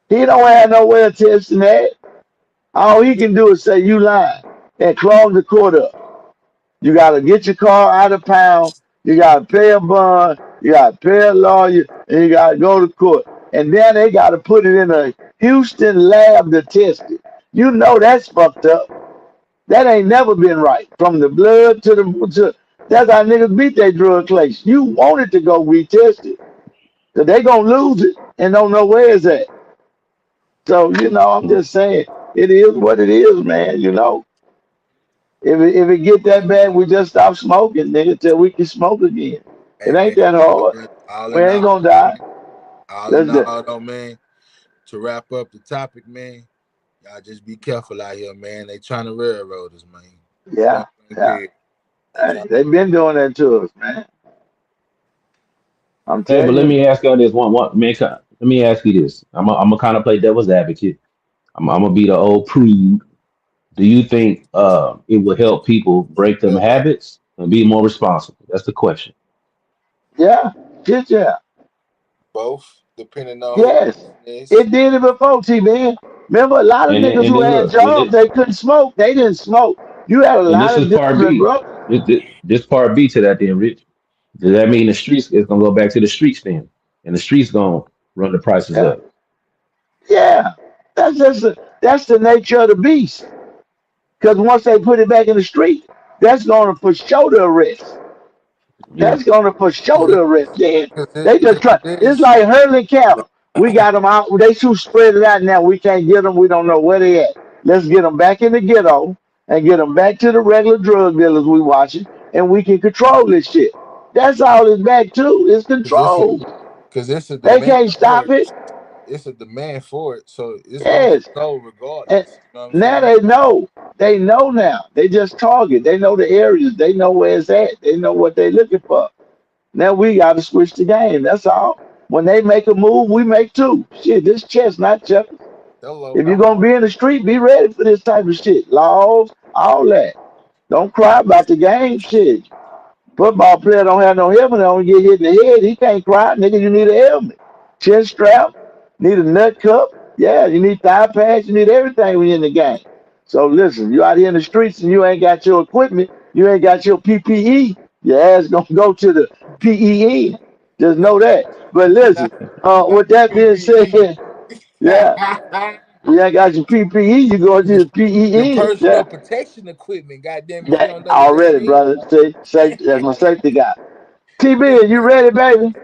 He don't have no way of testing that. All he can do is say you lying and clog the court up. You gotta get your car out of pound. You gotta pay a bond. You gotta pay a lawyer, and you gotta go to court. And then they gotta put it in a Houston lab to test it. You know that's fucked up. That ain't never been right. From the blood to that's how niggas beat their drug case. You want it to go retest it. Cause they gonna lose it and don't know where it's at. So, I'm just saying, it is what it is, man. If it get that bad, we just stop smoking, nigga, till we can smoke again. hey It ain't man, that hard. all We in ain't all, gonna die. all in Let's do. all, though, man. To wrap up the topic, man, y'all just be careful out here, man. They trying to railroad us, man. Yeah, Point blank yeah. period. They Hey, trying they to. been doing that to us, man. I'm Hey, but telling let you. me ask you this one man. Let me ask you this. I'm gonna kind of play devil's advocate. I'm gonna be the old prude. Do you think it would help people break them habits and be more responsible? That's the question. Yeah, shit, yeah. Both, depending on who the Yes. person is. It did it before, T man. Remember a lot of And then, niggas and who then had look, jobs, they couldn't smoke. They didn't smoke. You had a and lot this of is part disciplined B. brothers. This part B to that, then, Rich. Does that mean the streets is gonna go back to the streets then, and the streets gonna run the prices Yeah. up? Yeah. That's the nature of the beast. Because once they put it back in the street, that's going to for sure the arrest. Yeah. That's going to for sure the arrest. Then they just Because try. it It's is. like herding cattle. We got them out. They too spread it out now. We can't get them. We don't know where they at. Let's get them back in the ghetto and get them back to the regular drug dealers we watching, and we can control this shit. That's all it's back to. It's Cause it's a, control. Because it's a They demand can't for stop it. it. It's a demand for it, so it's gonna get Yes. sold And regardless. You know what I'm now saying? they know. They know now. They just target. They know the areas. They know where it's at. They know what they're looking for. Now we got to switch the game. That's all. When they make a move, we make two. Shit, this chess, not checkers. Hello. If you're gonna be in the street, be ready for this type of shit. Laws, all that. Don't cry about the game. Shit. Football player don't have no helmet on, get hit in the head. He can't cry, nigga. You need a helmet, chin strap, need a nut cup. Yeah, you need thigh pads. You need everything when you're in the game. So listen, you out here in the streets and you ain't got your equipment, you ain't got your PPE. Your ass gonna go to the PEE. Just know that. But listen, Not with that being said, PPE. yeah, you ain't got your PPE, you go to Your the PEE. personal Yeah, protection equipment. Goddamn, if you yeah, don't know what that already, means. brother. See, safety, that's my safety guy. TB, are you ready, baby?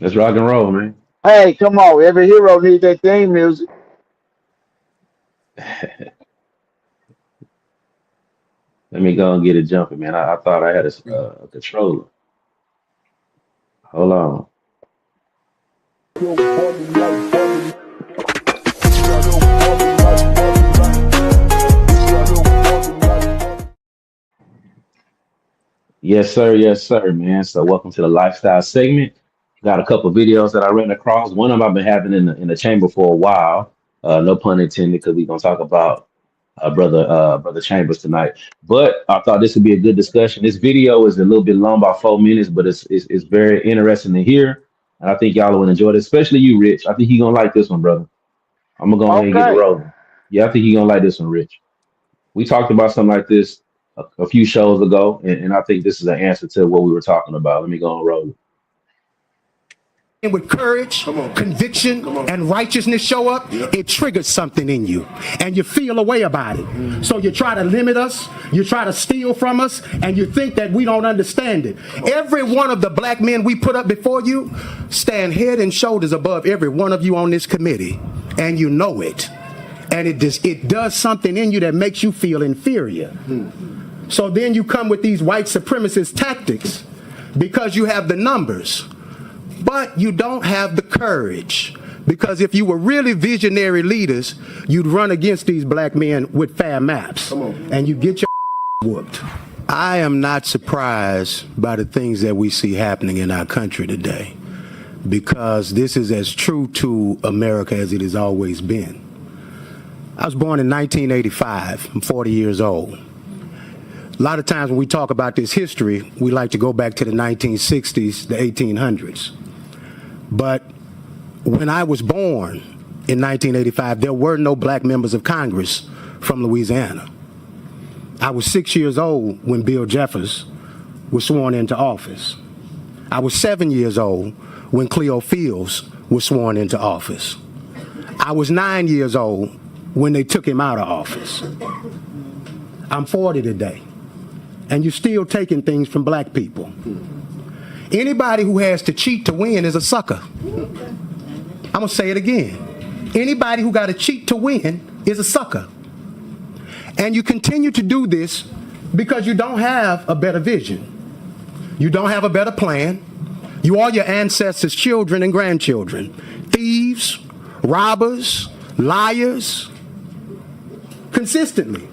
Let's rock and roll, man. Hey, come on. Every hero needs that theme music. Let me go and get it jumping, man. I thought I had a controller. Hold on. Yes, sir, man. So welcome to the lifestyle segment. Got a couple videos that I ran across. One of them I've been having in the chamber for a while. No pun intended, because we're gonna talk about brother Chambers tonight. But I thought this would be a good discussion. This video is a little bit long, about 4 minutes, but it's very interesting to hear, and I think y'all will enjoy it, especially you, Rich. I think you're gonna like this one, brother. I'm gonna go ahead and get it Okay. rolling. Yeah, I think you're gonna like this one, Rich. We talked about something like this a few shows ago, and I think this is an answer to what we were talking about. Let me go and roll it. And with courage, conviction, and righteousness show up, it triggers something in you, and you feel a way about it. So you try to limit us, you try to steal from us, and you think that we don't understand it. Every one of the black men we put up before you stand head and shoulders above every one of you on this committee, and you know it. And it does something in you that makes you feel inferior. So then you come with these white supremacist tactics because you have the numbers. But you don't have the courage, because if you were really visionary leaders, you'd run against these black men with fair maps, and you get your whooped. I am not surprised by the things that we see happening in our country today, because this is as true to America as it has always been. I was born in 1985. I'm 40 years old. A lot of times when we talk about this history, we like to go back to the 1960s, the 1800s. But when I was born in 1985, there were no black members of Congress from Louisiana. I was 6 years old when Bill Jeffers was sworn into office. I was 7 years old when Cleo Fields was sworn into office. I was 9 years old when they took him out of office. I'm 40 today, and you're still taking things from black people. Anybody who has to cheat to win is a sucker. I'm gonna say it again. Anybody who got to cheat to win is a sucker. And you continue to do this because you don't have a better vision. You don't have a better plan. You are your ancestors' children and grandchildren. Thieves, robbers, liars, consistently.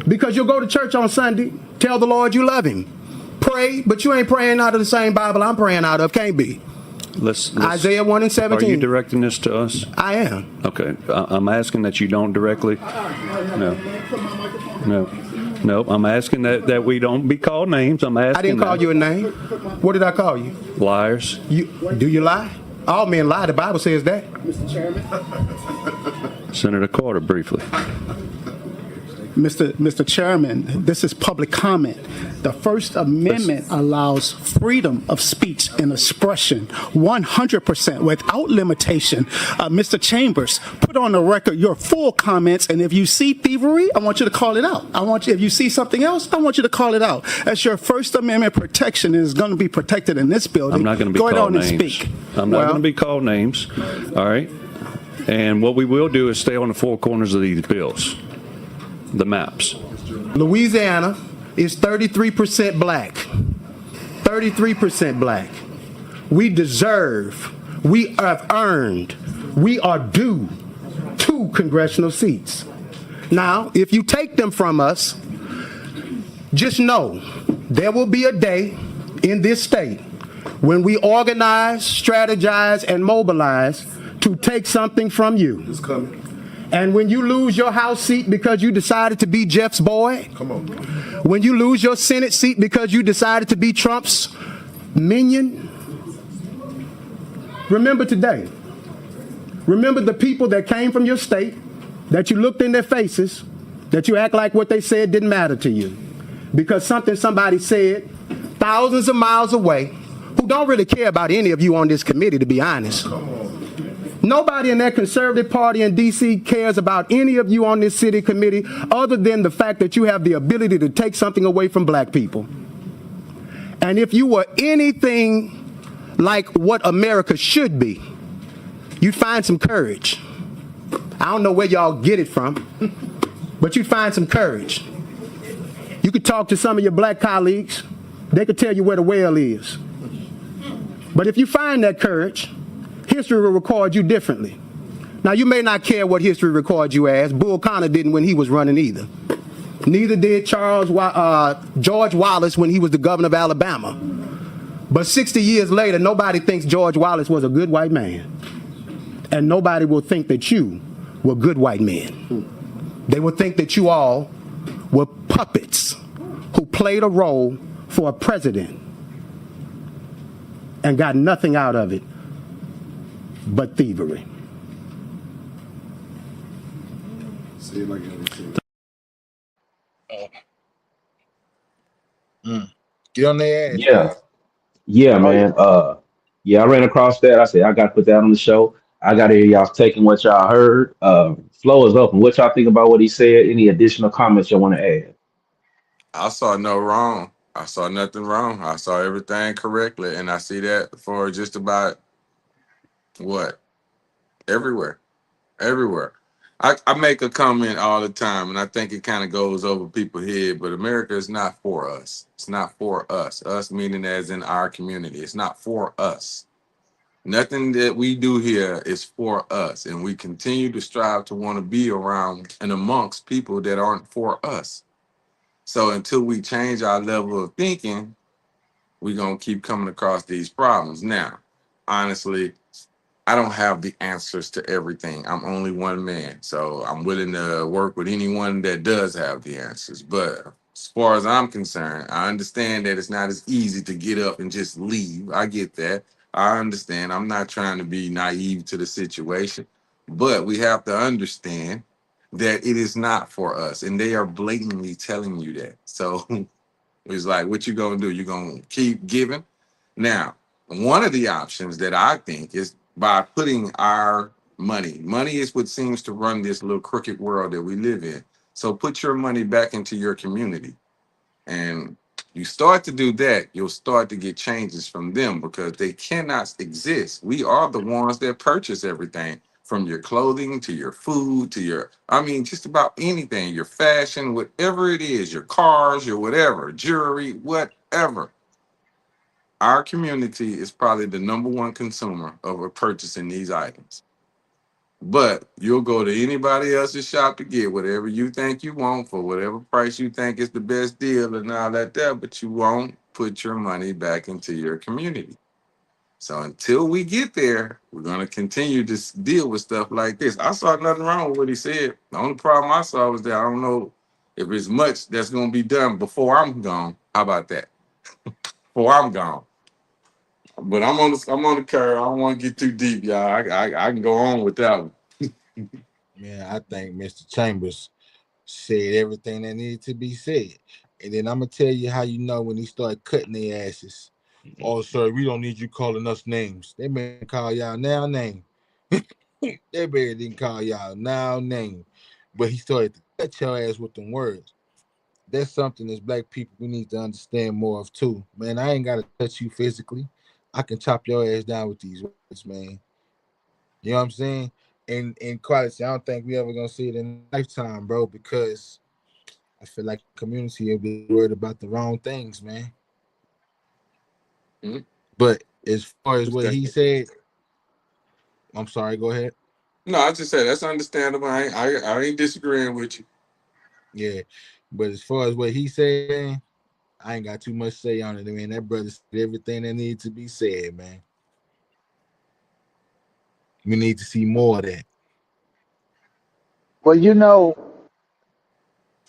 Because you'll go to church on Sunday, tell the Lord you love him. Pray, but you ain't praying out of the same Bible I'm praying out of. Can't be. Isaiah 1 and 17. Are you directing this to us? I am. Okay. I'm asking that you don't directly. No. I'm asking that we don't be called names. I'm asking. I didn't call you a name. What did I call you? Liars. Do you lie? All men lie. The Bible says that. Mr. Chairman. Senator Carter, briefly. Mr. Chairman, this is public comment. The First Amendment allows freedom of speech and expression 100% without limitation. Mr. Chambers, put on the record your full comments, and if you see thievery, I want you to call it out. If you see something else, I want you to call it out. That's your First Amendment protection is going to be protected in this building. I'm not going to be called names. Speak. I'm not going to be called names. All right. And what we will do is stay on the four corners of these bills. The maps. Louisiana is 33% black. 33% black. We deserve We have earned, we are due 2 congressional seats. Now, if you take them from us, just know there will be a day in this state when we organize, strategize, and mobilize to take something from you. It's coming. And when you lose your House seat because you decided to be Jeff's boy, Come on. when you lose your Senate seat because you decided to be Trump's minion, remember today. Remember the people that came from your state, that you looked in their faces, that you act like what they said didn't matter to you. Because something somebody said thousands of miles away, who don't really care about any of you on this committee, to be honest. Nobody in that conservative party in D.C. cares about any of you on this city committee other than the fact that you have the ability to take something away from black people. And if you were anything like what America should be, you'd find some courage. I don't know where y'all get it from, but you'd find some courage. You could talk to some of your black colleagues. They could tell you where the well is. But if you find that courage, history will record you differently. Now, you may not care what history records you as. Bull Connor didn't when he was running either. Neither did George Wallace when he was the governor of Alabama. But 60 years later, nobody thinks George Wallace was a good white man. And nobody will think that you were good white men. They will think that you all were puppets who played a role for a president and got nothing out of it but thievery. See it like Get on their ass. Yeah, yeah, man. Yeah, I ran across that. I said I got to put that on the show. I got to hear y'all taking what y'all heard. Flow is open. What y'all think about what he said? Any additional comments y'all want to add? I saw no wrong. I saw nothing wrong. I saw everything correctly, and I see that for just about what everywhere. I make a comment all the time, and I think it kind of goes over people's head, but America is not for us. It's not for us. Us meaning as in our community. It's not for us. Nothing that we do here is for us, and we continue to strive to want to be around and amongst people that aren't for us. So until we change our level of thinking, we're going to keep coming across these problems. Now, honestly, I don't have the answers to everything. I'm only one man, so I'm willing to work with anyone that does have the answers. But as far as I'm concerned, I understand that it's not as easy to get up and just leave. I get that. I understand. I'm not trying to be naive to the situation, but we have to understand that it is not for us, and they are blatantly telling you that. So it's like, what you gonna do? You gonna keep giving? Now, one of the options that I think is by putting our money is what seems to run this little crooked world that we live in. So put your money back into your community. And you start to do that, you'll start to get changes from them because they cannot exist. We are the ones that purchase everything from your clothing to your food to your, I mean, just about anything, your fashion, whatever it is, your cars, your whatever, jewelry, whatever. Our community is probably the number one consumer of purchasing these items. But you'll go to anybody else's shop to get whatever you think you want for whatever price you think is the best deal and all that there, but you won't put your money back into your community. So until we get there, we're going to continue to deal with stuff like this. I saw nothing wrong with what he said. The only problem I saw was that I don't know if there's much that's going to be done before I'm gone. How about that? Before I'm gone. But I'm on the curve. I don't want to get too deep, y'all. I can go on with that one. Man, I think Mr. Chambers said everything that needed to be said. And then I'm gonna tell you how you know when he started cutting their asses. Oh, sir, we don't need you calling us names. They may call y'all now name. They better didn't call y'all now name. But he started to cut your ass with them words. That's something as black people we need to understand more of too. Man, I ain't gotta touch you physically. I can chop your ass down with these words, man. You know what I'm saying? And quality, I don't think we ever gonna see it in a lifetime, bro, because I feel like the community will be worried about the wrong things, man. Mhm. But as far as what he said, I'm sorry. Go ahead. No, I just said that's understandable. I ain't disagreeing with you. Yeah, but as far as what he said, I ain't got too much to say on it, man. That brother said everything that needs to be said, man. We need to see more of that. Well,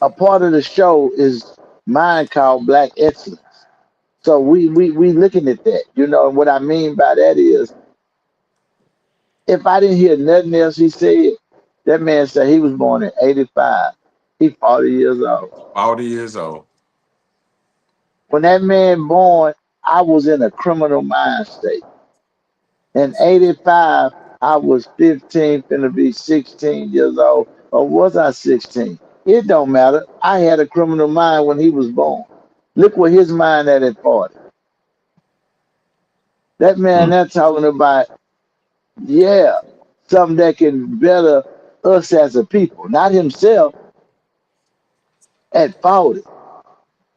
a part of the show is mine called Black Excellence. So we looking at that. And what I mean by that is, if I didn't hear nothing else he said, that man said he was born in '85. He 40 years old. 40 years old. When that man born, I was in a criminal mind state. In '85, I was 15, finna be 16 years old. Or was I 16? It don't matter. I had a criminal mind when he was born. Look where his mind at 40. That man Mm. that's talking about, yeah, something that can better us as a people, not himself at 40.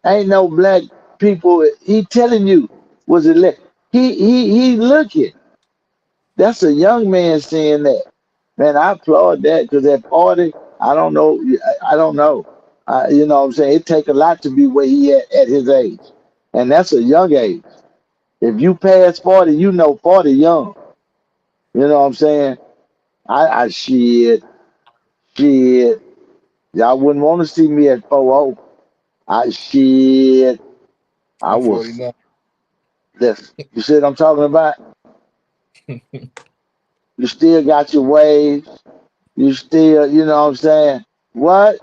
Ain't no black people. He telling you was it? He looking. That's a young man saying that. Man, I applaud that because at 40, I don't know. I don't know. You know what I'm saying? It take a lot to be where he at his age. And that's a young age. If you pass 40, 40 young. You know what I'm saying? I shit. Y'all wouldn't want to see me at 40. I shit. I I'm was 49. this. You see what I'm talking about? You still got your waves. You still, you know what I'm saying? What?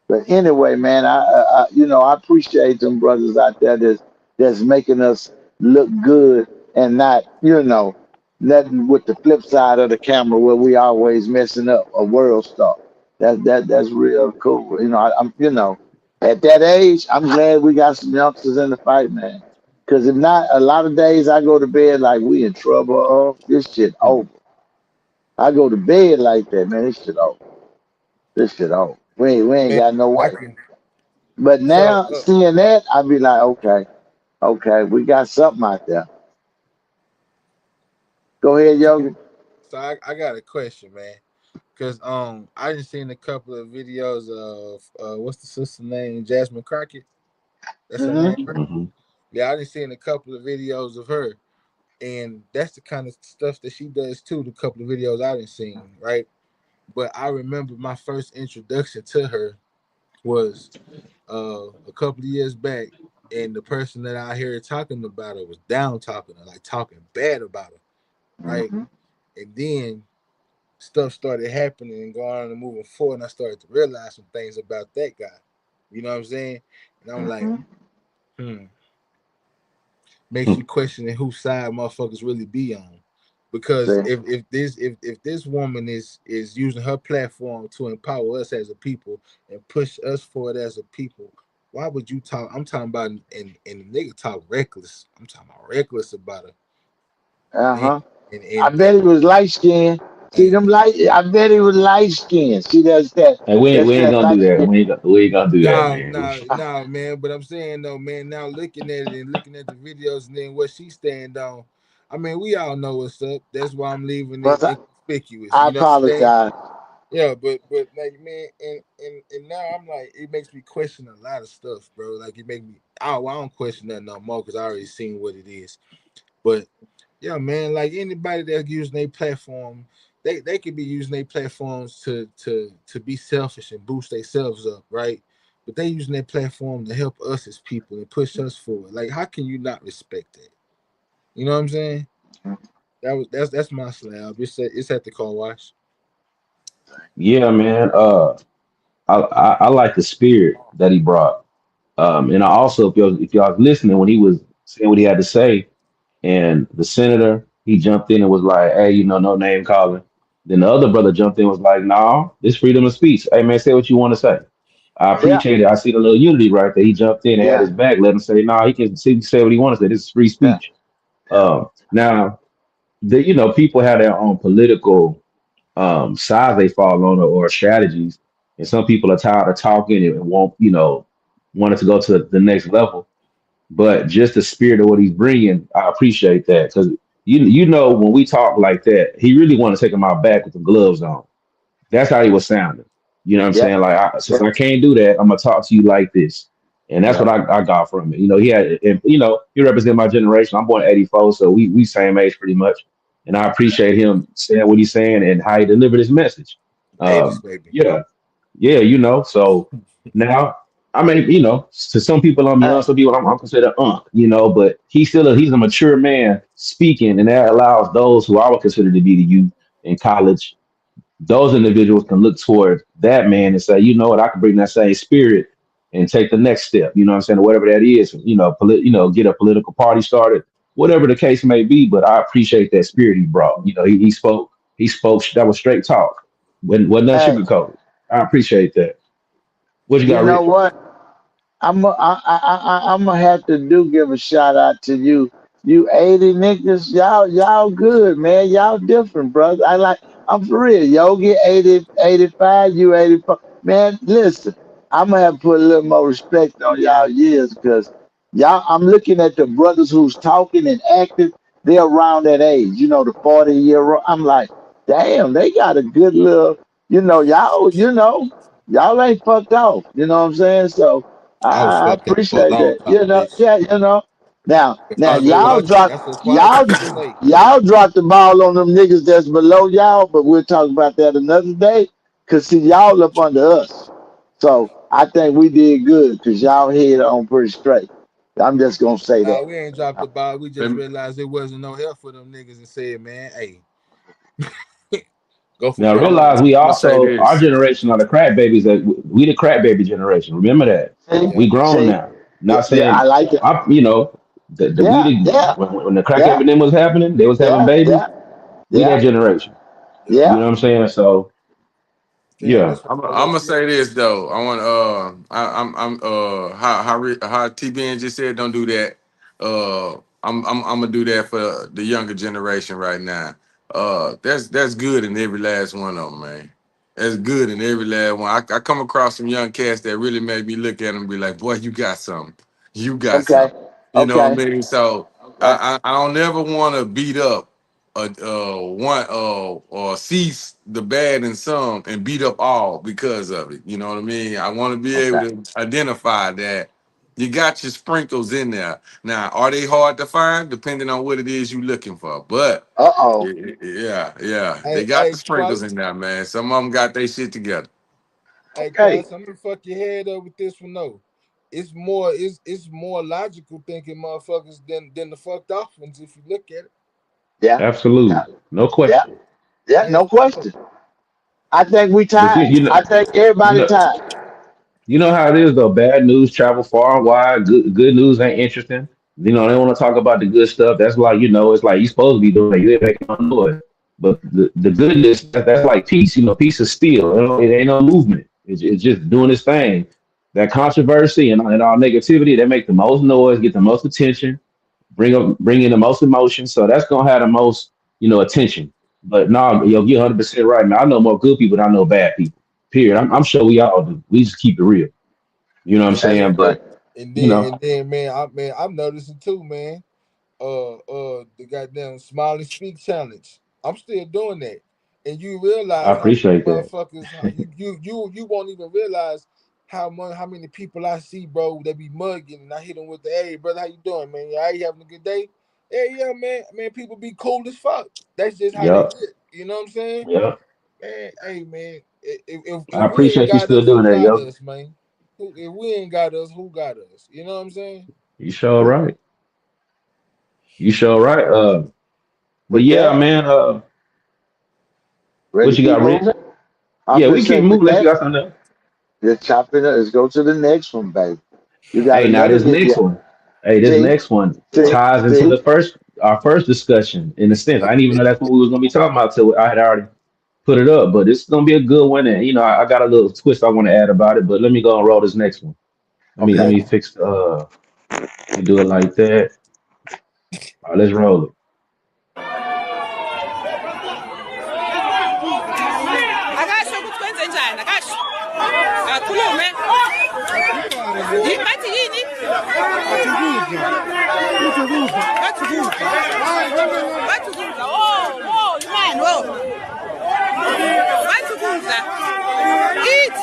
But anyway, man, I appreciate them brothers out there that's making us look good and not, nothing with the flip side of the camera where we always messing up a world star. That's real cool. At that age, I'm glad we got some youngsters in the fight, man. Because if not, a lot of days I go to bed like we in trouble. Oh, this shit over. I go to bed like that, man. This shit over. This shit over. We ain't Man, got no I way. can. But So, now seeing that, I be like, okay, we got something out there. Go ahead, Yogi. I got a question, man. Cause I just seen a couple of videos of what's the sister name? Jasmine Crockett. That's her name, Hmm. right? Hmm. Yeah, I just seen a couple of videos of her, and that's the kind of stuff that she does too. The couple of videos I didn't seen, right? But I remember my first introduction to her was a couple of years back, and the person that I heard talking about her was down talking her, like talking bad about her, right? Hmm. And then stuff started happening and going on and moving forward, and I started to realize some things about that guy. You know what I'm saying? And I'm like, Hmm. hmm, makes you question whose side motherfuckers really be on. Because See, if this woman is using her platform to empower us as a people and push us forward as a people, why would you talk? I'm talking about and the nigga talk reckless. I'm talking about reckless about her. And uh-huh. and I and bet and, he was light skinned. See and them light. I bet he was light skinned. See, that's that. Hey, we That's ain't that gonna do light that. skin. We ain't gonna do that, nah, man. nah, nah, man. But I'm saying though, man, now looking at it and looking at the videos and then what she stand on, I mean, we all know what's up. That's why I'm leaving it But inconspicuous. I You know what I'm saying? apologize. Yeah, but like man, and now I'm like, it makes me question a lot of stuff, bro. Like it make me, I don't question that no more because I already seen what it is. But yeah, man, like anybody that's using their platform, they could be using their platforms to be selfish and boost themselves up, right? But they using their platform to help us as people and push us forward. Like, how can you not respect that? You know what I'm saying? That's my slab. It's at the car wash. Yeah, man. I like the spirit that he brought. And I also, if y'all was listening when he was saying what he had to say, and the senator he jumped in and was like, "Hey, no name calling." Then the other brother jumped in and was like, "No, this freedom of speech. Hey, man, say what you want to say." I Yeah, appreciate it. I see the little unity right there. He jumped in and had his yeah, back. Let him say, "No, he can say what he wants to say. This is free yeah, speech." yeah. Now, people have their own political sides they fall on or strategies. And some people are tired of talking and won't, want it to go to the next level. But just the spirit of what he's bringing, I appreciate that because you know when we talk like that, he really want to take him out back with the gloves on. That's how he was sounding. You know what I'm Yep. saying? Like, since Yep. I can't do that, I'm gonna talk to you like this, and that's what Yep. I got from it. You know, he had, and, you know, he represent my generation. I'm born '84, so we same age pretty much, and I appreciate him saying what he's saying and how he delivered his message. Davis, baby. Yeah, yeah, you know. So now, I mean, you know, to some people I'm young, Hey, some people I'm considered you know, but he's a mature man speaking, and that allows those who I would consider to be the youth in college, those individuals can look toward that man and say, you know what, I can bring that same spirit and take the next step. You know what I'm saying? Whatever that is, you know, get a political party started, whatever the case may be. But I appreciate that spirit he brought. You know, he spoke, that was straight talk. Wasn't nothing hey, sugarcoated. I appreciate that. What you you got, know Rich? what? I'm gonna have to do give a shout out to you. You 80 niggas, y'all good, man. Y'all different, brother. I'm for real. Y'all get 80, 85, you 84. Man, listen, I'm gonna have to put a little more respect on y'all years because y'all, I'm looking at the brothers who's talking and acting, they're around that age, you know, the 40-year old. I'm like, damn, they got a good little, y'all ain't fucked off. You know what I'm saying? So I was I fucked up for a appreciate long that. time, bitch. Yeah, you know. Now That's as far as I can say. y'all dropped the ball on them niggas that's below y'all, but we'll talk about that another day. Cause see y'all up under us. So I think we did good because y'all head on pretty straight. I'm just gonna say Nah, that. we ain't dropped the ball. We just Let realized there wasn't no help for them niggas and said, man, hey, go from Now there. realize we me say also, our this. generation are the crack babies, that we the crack baby generation. Remember that. See, Yeah. We grown see, now. yeah, Not yeah, I saying like it. you know, the we Yeah, the yeah, when the crack yeah, epidemic was happening, they was having yeah, babies. yeah, We that yeah, generation. Yeah. You know yeah. what I'm saying? So Damn, yeah, that's what I'm I gonna let you. say this though. I want I'm how T Ben just said, don't do that. I'm gonna do that for the younger generation right now. That's good in every last one of them, man. That's good in every last one. I come across some young cats that really make me look at them and be like, boy, you got something. You got Okay, something. You know what okay, I mean? So okay. I don't never want to beat up one or cease the bad in some and beat up all because of it. You know what I mean? I want to be able Okay. to identify that you got your sprinkles in there. Now, are they hard to find? Depending on what it is you're looking for. But Uh-oh. yeah, they Hey, got the hey, sprinkles in there, man. Some of them got their shit together. Okay. I'm gonna fuck your head up with this one though. It's more logical thinking motherfuckers than the fucked off ones if you look at it. Yeah. Yeah. absolutely, no Yeah. question. Yeah. No Hands down. question. I think we But tied. I think you everybody know, tied. you know how it is though. Bad news travel far and wide. Good news ain't interesting. You know, they want to talk about the good stuff. That's like, you know, it's like you supposed to be doing it. You ain't making no noise. But the goodness, that's like peace. You know, peace is still. You know, it ain't no movement. It's just doing its thing. That controversy and all negativity, they make the most noise, get the most attention, bring in the most emotion. So that's gonna have the most, you know, attention. But no, you're 100% right, man. I know more good people than I know bad people. Period. I'm sure we all do. We just keep it real. You know what I'm And That's saying? then But you know, man, I'm noticing too, man. The goddamn smile and speak challenge. I'm still doing that. And you I realize how many appreciate that. motherfuckers you won't even realize how many people I see, bro, that be mugging and I hit them with the, hey brother, how you doing, man? Yeah, you having a good day? Hey, yeah, man. Man, people be cool as fuck. That's just how they Yep. get. You know what I'm saying? Yep. Man, hey man, I if we ain't appreciate you got still us, doing who that, got yo. us, man? If we ain't got us, who got us? You know what I'm saying? You sure right. You sure right. But with yeah, that. man, Ready what to you keep got, Rich? moving? I'm Yeah, we just keep saying with moving. Let you that. got something else. Let's chop it up. Let's go to the next one, baby. You got Hey, now another this hit. next Yeah. one. Hey, this See, next one see, ties into see. the first our first discussion in a sense. I didn't even know that's what we was gonna be talking about till I had already put it up. But it's gonna be a good one, and you know, I got a little twist I want to add about it. But let me go and roll this next one. Let Okay. me fix let me do it like that. All right, let's roll it. akasho ukuthi kwenze njani akasho akhulume bathi yini bathi ukudla bathi ukudla bathi Eat.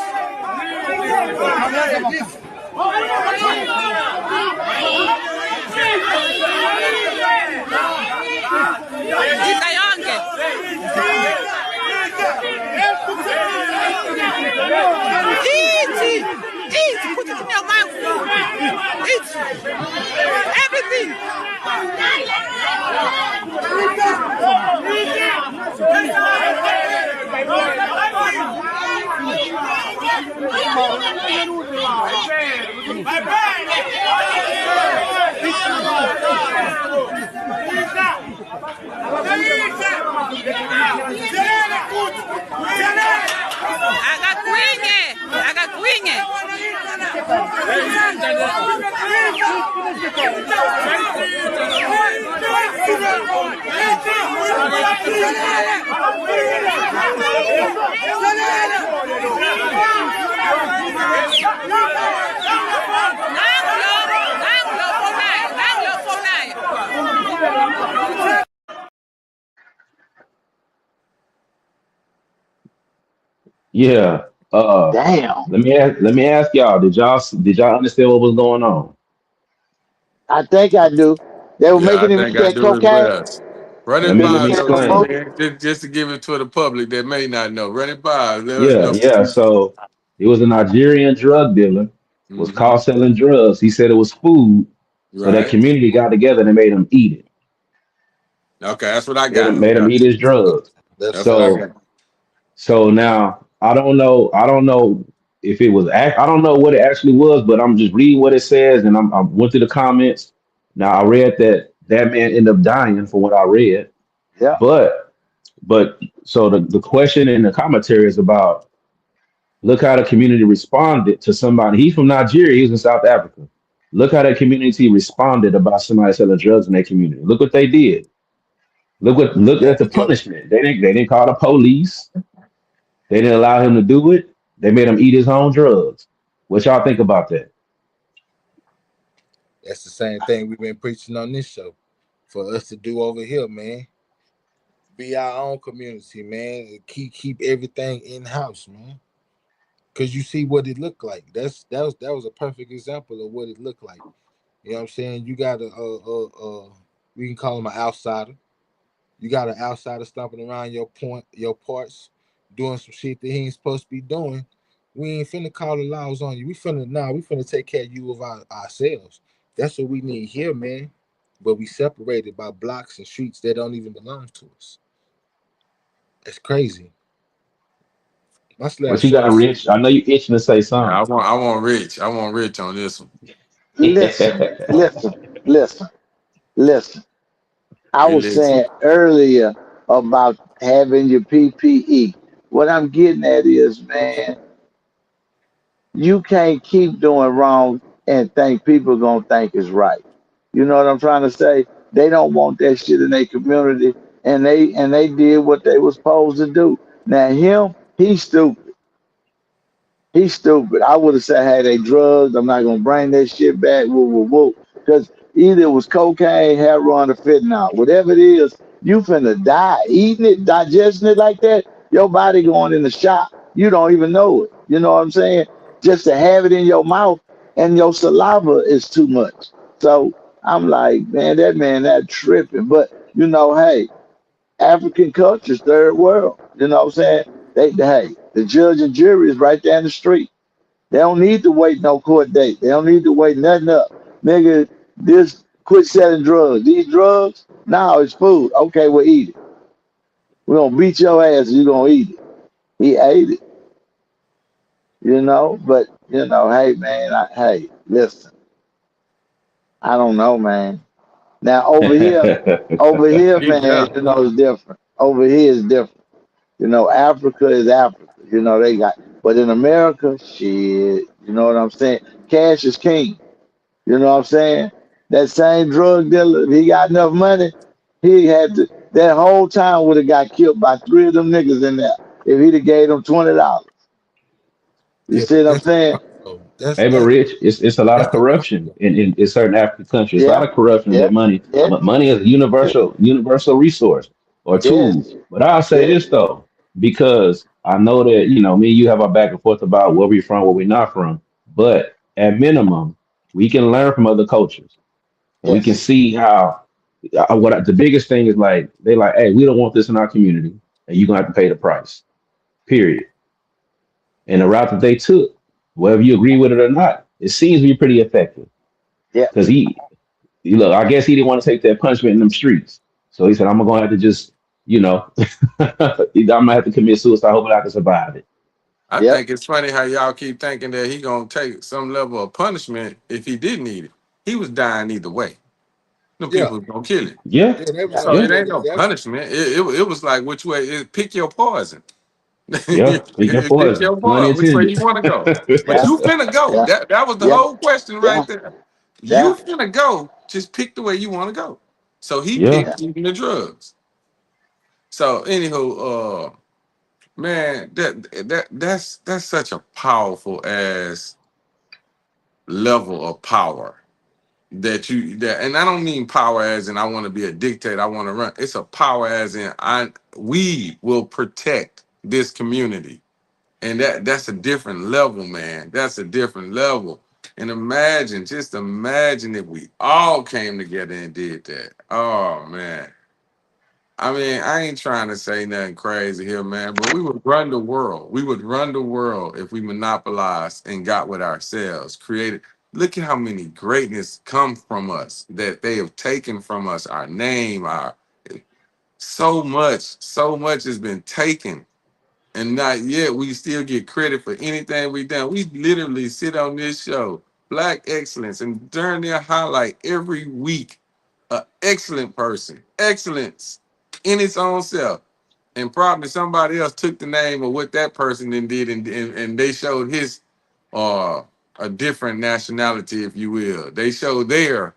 Idla yonke. Eat. Eat. Put it in your mouth. Eat. Everything. Agakwinye. Yeah. Damn. Let me ask y'all. Did y'all understand what was going on? I think I do. They were Yeah, I making him eat think I that do as cocaine. well. Run Let it me He let by me us eat that again, explain. cocaine. man. Just to give it to the public that may not know. Run it by us. Let us Yeah, know. yeah. So it was a Nigerian drug dealer was Mm-hmm. caught selling drugs. He said it was food, so that Right. community got together and they made him eat it. Okay, that's what I Made got. him made him eat his drugs. That's That's what I got. So now I don't know. I don't know if it was. I don't know what it actually was, but I'm just reading what it says, and I went through the comments. Now I read that that man ended up dying for what I read, Yeah. but so the question in the commentary is about look how the community responded to somebody. He's from Nigeria. He's in South Africa. Look how that community responded about somebody selling drugs in their community. Look what they did. Look came at the together. punishment. They didn't call the police. They didn't allow him to do it. They made him eat his own drugs. What y'all think about that? That's the same thing we've been preaching on this show for us to do over here, man. Be our own community, man. And keep everything in house, man. Cause you see what it looked like. That was a perfect example of what it looked like. You know what I'm saying? You got we can call him an outsider. You got an outsider stomping around your parts, doing some shit that he ain't supposed to be doing. We ain't finna call the laws on you. We finna take care of you of ourselves. That's what we need here, man. But we separated by blocks and streets that don't even belong to us. It's crazy. My slab What you got, short. Rich? I know you itching to say Yeah, something. I want Rich. I want Rich on this one. Listen, listen, listen, listen. I We was listen. saying earlier about having your PPE. What I'm getting at is, man, you can't keep doing wrong and think people gonna think it's right. You know what I'm trying to say? They don't want that shit in their community, and they did what they was supposed to do. Now him, he's stupid. He's stupid. I would have said, hey, they drugs. I'm not gonna bring that shit back. Woo, woo, woo. Because either it was cocaine, heroin, or fentanyl. Whatever it is, you finna die. Eating it, digesting it like that, your body going in the shop. You don't even know it. You know what I'm saying? Just to have it in your mouth and your saliva is too much. So I'm like, man, that tripping. But you know, hey, African culture's third world. You know what I'm saying? Hey, the judge and jury is right there in the street. They don't need to wait no court date. They don't need to wait nothing up. Nigga, this quit selling drugs. These drugs, now it's food. Okay, we'll eat it. We're gonna beat your ass and you're gonna eat it. He ate it, you know, but you know, hey man, hey, listen, I don't know, man. Now over here, Deep man, down. you know, it's different. Over here is different. You know, Africa is Africa. You know, they got, but in America, shit, you know what I'm saying? Cash is king. You know what I'm saying? That same drug dealer, if he got enough money, he had to, that whole town would have got killed by three of them niggas in there if he'd have gave them $20. You Yeah, see but what I'm that's saying? Hey, but Rich, it's a lot of that's corruption in certain African countries. It's a lot Yeah, of corruption in yeah, that money. yeah, Money is a universal resource or yes, tool. But I'll say yes, this though, because I know that, me and you have our back and forth about where we're from, where we're not from, but at minimum, we can learn from other cultures and we can Yes. see how the biggest thing is like, they like, hey, we don't want this in our community and you're gonna have to pay the price, period. And the route that they took, whether you agree with it or not, it seems to be pretty effective Yeah. because look, I guess he didn't want to take that punishment in them streets. So he said, I'm gonna have to just, I'm gonna have to commit suicide, hoping I can survive it. I Yep. think it's funny how y'all keep thinking that he gonna take some level of punishment if he did need it. He was dying either way. The Yeah, people was gonna kill him. Yeah, yeah, that was Yeah. So yeah, it ain't no punishment. It was like which way pick your poison. yeah. Pick your Pick poison. your Pun poison, which way intended. you want to go. But Yeah. you finna go. Yeah. That was the Yeah. whole question Yeah. right there. You Yeah. finna go. Just pick the way you want to go. So he Yeah. Yeah. picked eating the drugs. So anywho, man, that's such a powerful ass level of power and I don't mean power as in I want to be a dictator, I want to run. It's a power as in we will protect this community. And that's a different level, man. That's a different level. And just imagine if we all came together and did that. Oh man. I mean, I ain't trying to say nothing crazy here, man, but we would run the world. We would run the world if we monopolized and got with ourselves, created. Look at how many greatness come from us that they have taken from us. Our name, our so much has been taken, and not yet we still get credit for anything we done. We literally sit on this show, Black Excellence, and during their highlight every week, a excellent person, excellence in its own self. And probably somebody else took the name of what that person then did, and they showed his uh a different nationality, if you will. They showed their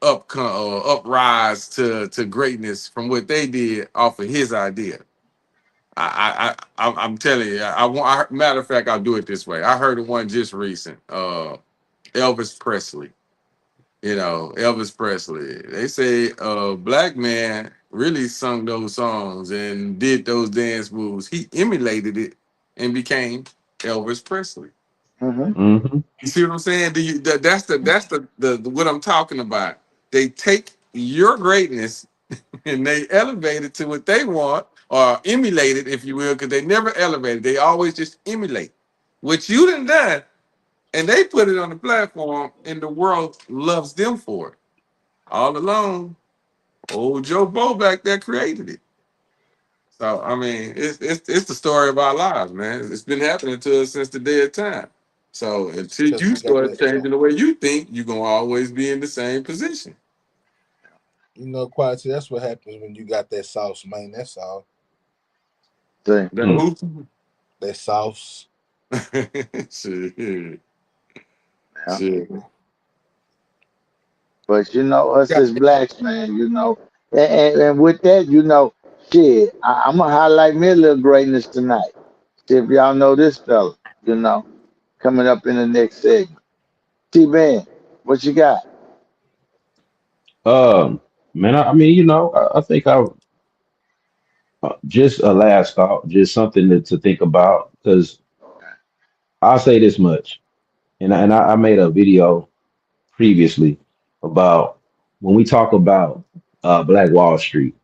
uprise to greatness from what they did off of his idea. I'm telling you, matter of fact, I'll do it this way. I heard of one just recent. Elvis Presley. Elvis Presley. They say a black man really sung those songs and did those dance moves. He emulated it and became Elvis Presley. Mm-hmm. Hmm. You see what I'm saying? That's the what I'm talking about. They take your greatness and they elevate it to what they want or emulate it, if you will, because they never elevate it. They always just emulate what you done, and they put it on the platform, and the world loves them for it. All alone, old Joe Bo back there created it. So I mean, it's the story of our lives, man. It's been happening to us since the day of time. So until because you we got start that. changing the way you think, you're gonna always be in the same position. Quality. That's what happens when you got that sauce, man. That's all. See. The Mm. who? That sauce. Shit. Yeah. Shit. But us Got as blacks, man, and with that, shit, I'm gonna highlight me a little greatness tonight. See if y'all know this fella, you know, coming up in the next segment. T-Man, what you got? Man, I mean, I think I just a last thought, just something to think about, because I'll say this much, and I made a video previously about when we talk about Black Wall Street.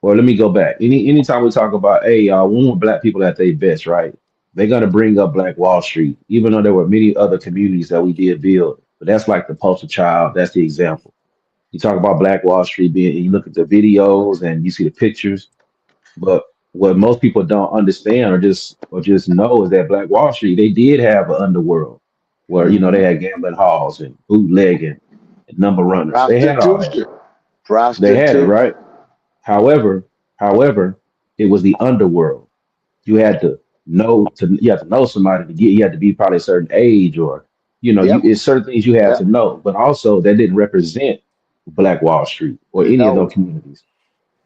Or let me go back. Anytime we talk about, hey, y'all, we want black people at their best, right? They're gonna bring up Black Wall Street, even though there were many other communities that we did build. But that's like the poster child. That's the example. You talk about Black Wall Street being, you look at the videos and you see the pictures. But what most people don't understand or just know is that Black Wall Street, they did have an underworld where they Mm-hmm. had gambling halls and bootlegging and number runners. They had all that. Prostitution. They had it, Prostitution. right? However, it was the underworld. You had to know somebody to get. You had to be probably a certain age, or Yep. it's certain things you had to Yep. know. But also, that didn't represent Black Wall Street or any of those No. communities.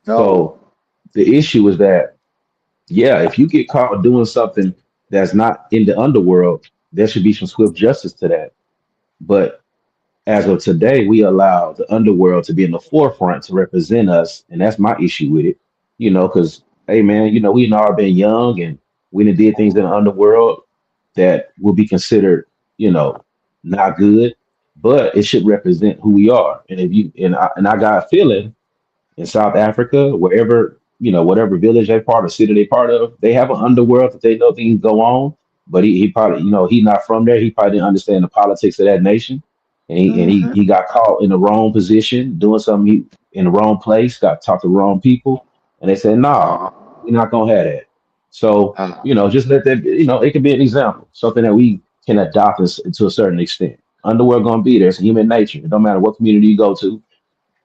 No. So the issue is that, yeah, if you get caught doing something that's not in the underworld, there should be some swift justice to that. But as of today, we allow the underworld to be in the forefront to represent us, and that's my issue with it. Because hey, man, we all been young, and We done did things in the underworld that will be considered, you know, not good, but it should represent who we are. And if you and I got a feeling in South Africa, wherever, you know, whatever village they part or city they part of, they have an underworld that they know things go on. But he probably, you know, he's not from there. He probably didn't understand the politics of that nation. And Hmm. he got caught in the wrong position, doing something in the wrong place, got talked to the wrong people. And they said, nah, Uh, we're not gonna have that. So, uh, you know, just let that, you know, it could be an example, something that we can adopt us to a certain extent. Underworld gonna be there. It's human nature. It don't matter what community you go to,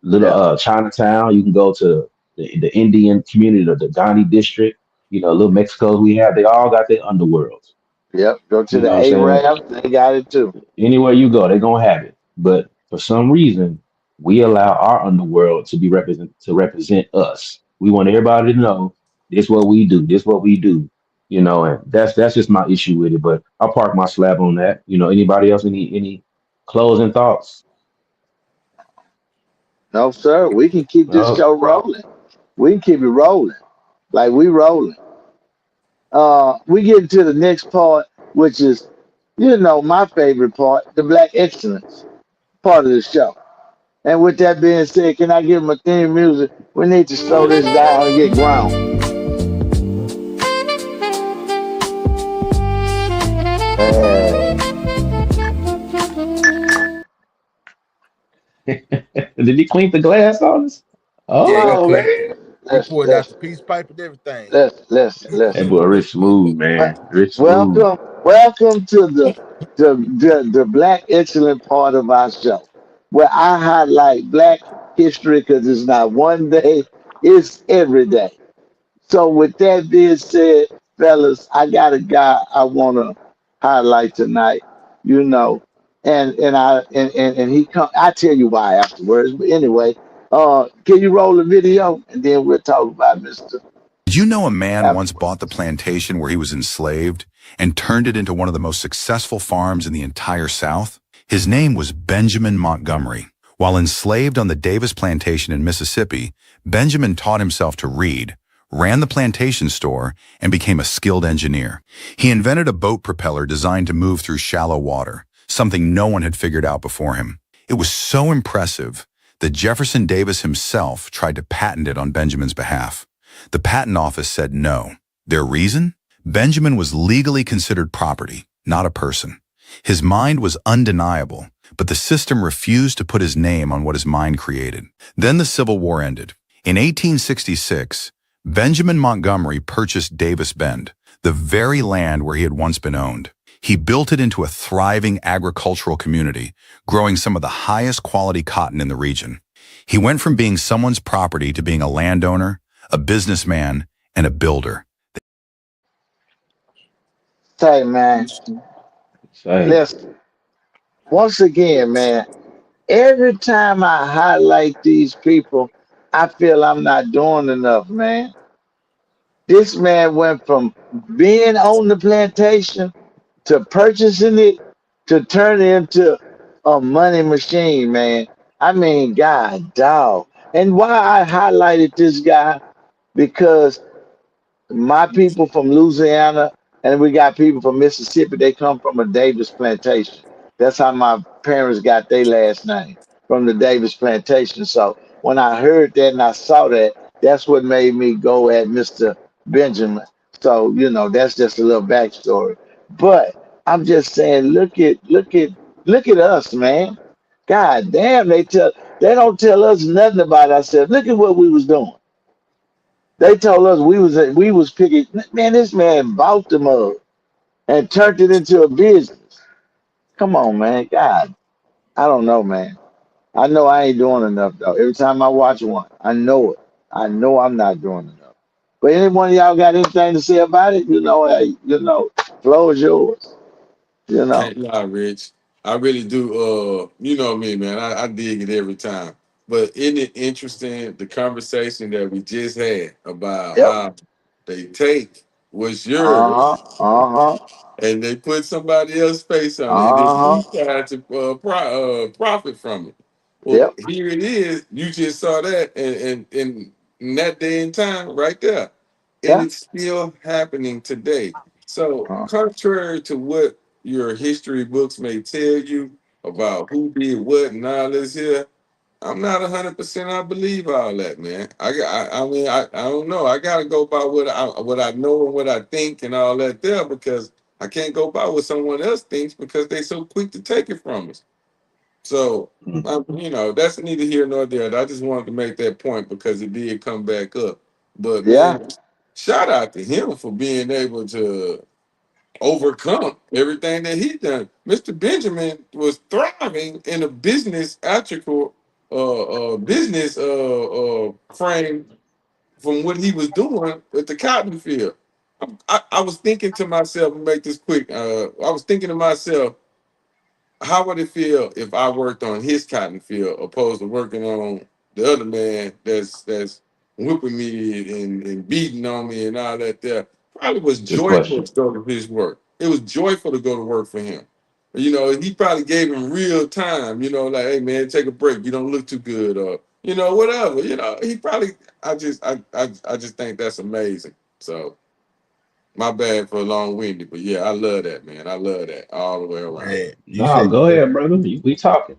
little yeah. Chinatown. You can go to the Indian community, the Ghani district. You know, little Mexico's we have. They all got their underworlds. Yep. Go to You the know what I'm saying? Arabs. They got it too. Anywhere you go, they're gonna have it. But for some reason, we allow our underworld to be represent us. We want everybody to know this what we do. This what we do. You know, and that's just my issue with it. But I'll park my slab on that. You know, anybody else any closing thoughts? No, sir. We can keep this No. show rolling. We can keep it rolling. Like we rolling. We get into the next part, which is, my favorite part, the Black Excellence part of the show. And with that being said, can I give them a theme music? We need to slow this down and get ground. Uh, Did he clean the glass on us? Yeah, he oh, clean. Oh He let's poured out let's the peace pipe and everything. that let's. boy Rich Smooth, man. Rich Smooth. Welcome to the Black Excellent part of our show, where I highlight Black history because it's not one day, it's every day. So with that being said, fellas, I got a guy I want to highlight tonight. You know, and he come. I tell you why afterwards. But anyway, can you roll the video and then we'll talk about Mister. Did you know a man once bought the Afterwards. plantation where he was enslaved and turned it into one of the most successful farms in the entire South? His name was Benjamin Montgomery. While enslaved on the Davis plantation in Mississippi, Benjamin taught himself to read, ran the plantation store, and became a skilled engineer. He invented a boat propeller designed to move through shallow water, something no one had figured out before him. It was so impressive that Jefferson Davis himself tried to patent it on Benjamin's behalf. The patent office said no. Their reason? Benjamin was legally considered property, not a person. His mind was undeniable, but the system refused to put his name on what his mind created. Then the Civil War ended. In 1866, Benjamin Montgomery purchased Davis Bend, the very land where he had once been owned. He built it into a thriving agricultural community, growing some of the highest quality cotton in the region. He went from being someone's property to being a landowner, a businessman, and a builder. Say, man, Say, listen. Once again, man, every time I highlight these people, I feel I'm not doing enough, man. This man went from being on the plantation to purchasing it to turn it into a money machine, man. I mean, God, dog. And why I highlighted this guy, because my people from Louisiana and we got people from Mississippi. They come from a Davis plantation. That's how my parents got their last name, from the Davis plantation. So when I heard that and I saw that, that's what made me go at Mr. Benjamin. So that's just a little backstory. But I'm just saying, look at us, man. God damn, they don't tell us nothing about ourselves. Look at what we was doing. They told us we was picking. Man, this man bought the mug and turned it into a business. Come on, man. God, I don't know, man. I know I ain't doing enough though. Every time I watch one, I know it. I know I'm not doing enough. But any one of y'all got anything to say about it? Hey, floor is yours. You know. Hey, nah, Rich. I really do. You know me, man. I dig it every time. But isn't it interesting the conversation that we just had about Yep. how they take what's Uh huh. yours Uh huh. and they put somebody else's face on it, and then Uh you huh. try to profit from it. Well, Yep. here it is. You just saw that, and in that day and time, right there. and Yeah. it's still happening today. So, Uh, contrary to what your history books may tell you about who did what and all this here, I'm not 100%. I believe all that, man. I mean, I don't know. I gotta go by what I know and what I think and all that there because I can't go by what someone else thinks because they so quick to take it from us. So, Mm. that's neither here nor there. I just wanted to make that point because it did come back up. But yeah. man, shout out to him for being able to overcome everything that he done. Mr. Benjamin was thriving in a business ethical business frame from what he was doing with the cotton field. I was thinking to myself, and make this quick. I was thinking to myself, how would it feel if I worked on his cotton field opposed to working on the other man that's whipping me and beating on me and all that there? Probably was Good joyful question. to go to his work. It was joyful to go to work for him. He probably gave him real time, like, hey man, take a break. You don't look too good, or whatever. He probably I just think that's amazing. So my bad for long winded, but yeah, I love that, man. I love that all the way around. Man, you No, said, go ahead, brother. We talking.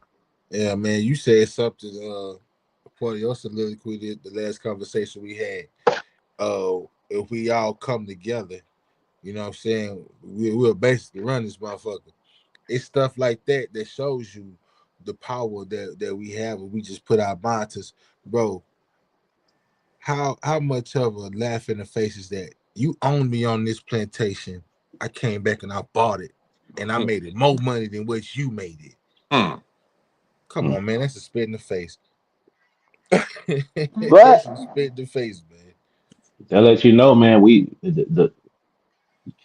yeah, man, you said something. Part of your soliloquy, the last conversation we had. If we all come together, you know what I'm saying? We'll basically run this motherfucker. It's stuff like that that shows you the power that we have when we just put our mind to, bro. How much of a laugh in the face is that? You owned me on this plantation. I came back and I bought it, and I made it more money than what you made it. Hmm. Come Mm. on, man, that's a spit in the face. But That's a spit in the face, man. That let you know, man.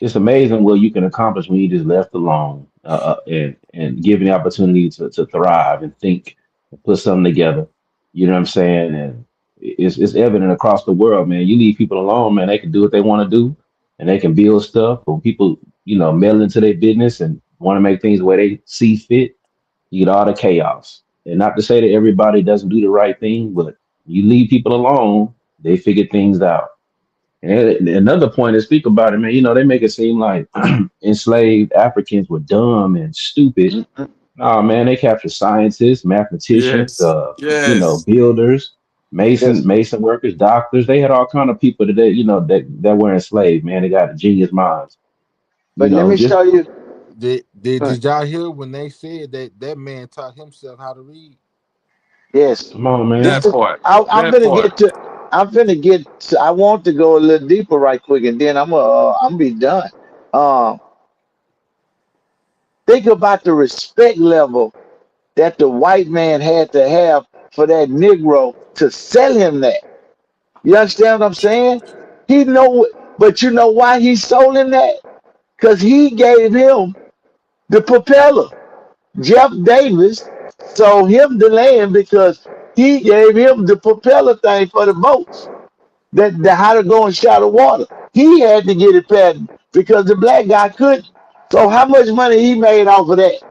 It's amazing what you can accomplish when you just left alone and given the opportunity to thrive and think and put something together. You know what I'm saying? And it's evident across the world, man. You leave people alone, man. They can do what they want to do, and they can build stuff. When people, meddle into their business and want to make things the way they see fit, you get all the chaos. And not to say that everybody doesn't do the right thing, but you leave people alone, they figure things out. And another point to speak about it, man, they make it seem like enslaved Africans were dumb and stupid. Nah, man, they captured scientists, mathematicians, Yes. Yes. builders, listen, mason workers, doctors. They had all kind of people that were enslaved, man. They got genius minds. but let me Just show you. Did y'all hear when they said that man taught himself how to read? Yes, come on, this That man. is. part. I'm That gonna part. get to. I'm gonna get. To, I want to go a little deeper right quick, and then I'm be done. Um, think about the respect level that the white man had to have for that Negro to sell him that. You understand what I'm saying? He know, but you know why he sold him that? Because he gave him the propeller. Jeff Davis sold him the land because he gave him the propeller thing for the boats that how to go in shallow water. He had to get it patented because the black guy couldn't. So how much money he made off of that?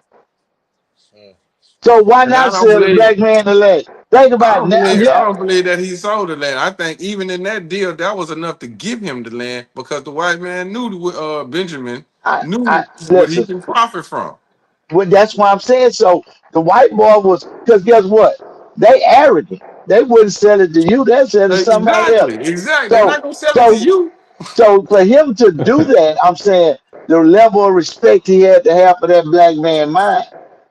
Uh, So why And I not don't sell the believe black man the land? Think I about it don't now. believe I Yeah, don't believe that he sold the land. I think even in that deal, that was enough to give him the land because the white man knew Benjamin I knew what he listen. can profit from. Well, that's why I'm saying so. The white boy was because guess what? They arrogant. They wouldn't sell it to you. They'll sell it to somebody else. Exactly, exactly. They're So, not gonna sell it to so, you. so for him to do that, I'm saying the level of respect he had to have for that black man mind,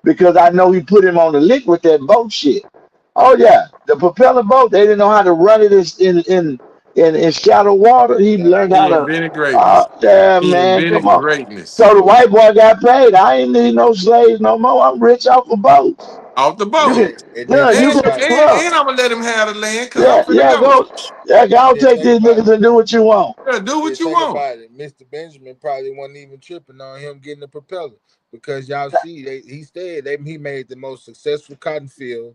because I know he put him on the lick with that boat shit. Oh yeah, the propeller boat. They didn't know how to run it in shallow water. He learned how He to. invented greatness. Yeah, He man, come invented on. greatness So the white boy got paid. I ain't need no slaves no more. I'm rich off of boats. off the You boat. can, and then yeah, you think And, can, about it. and, bro. and I'm gonna let him have the land because I'm Yeah, finna yeah, go. go. Yeah, go Then take think these about it. niggas and do what you want. Yeah, do Then what you think want. about it. Mr. Benjamin probably wasn't even tripping on him getting the propeller because y'all see, he said he made the most successful cotton field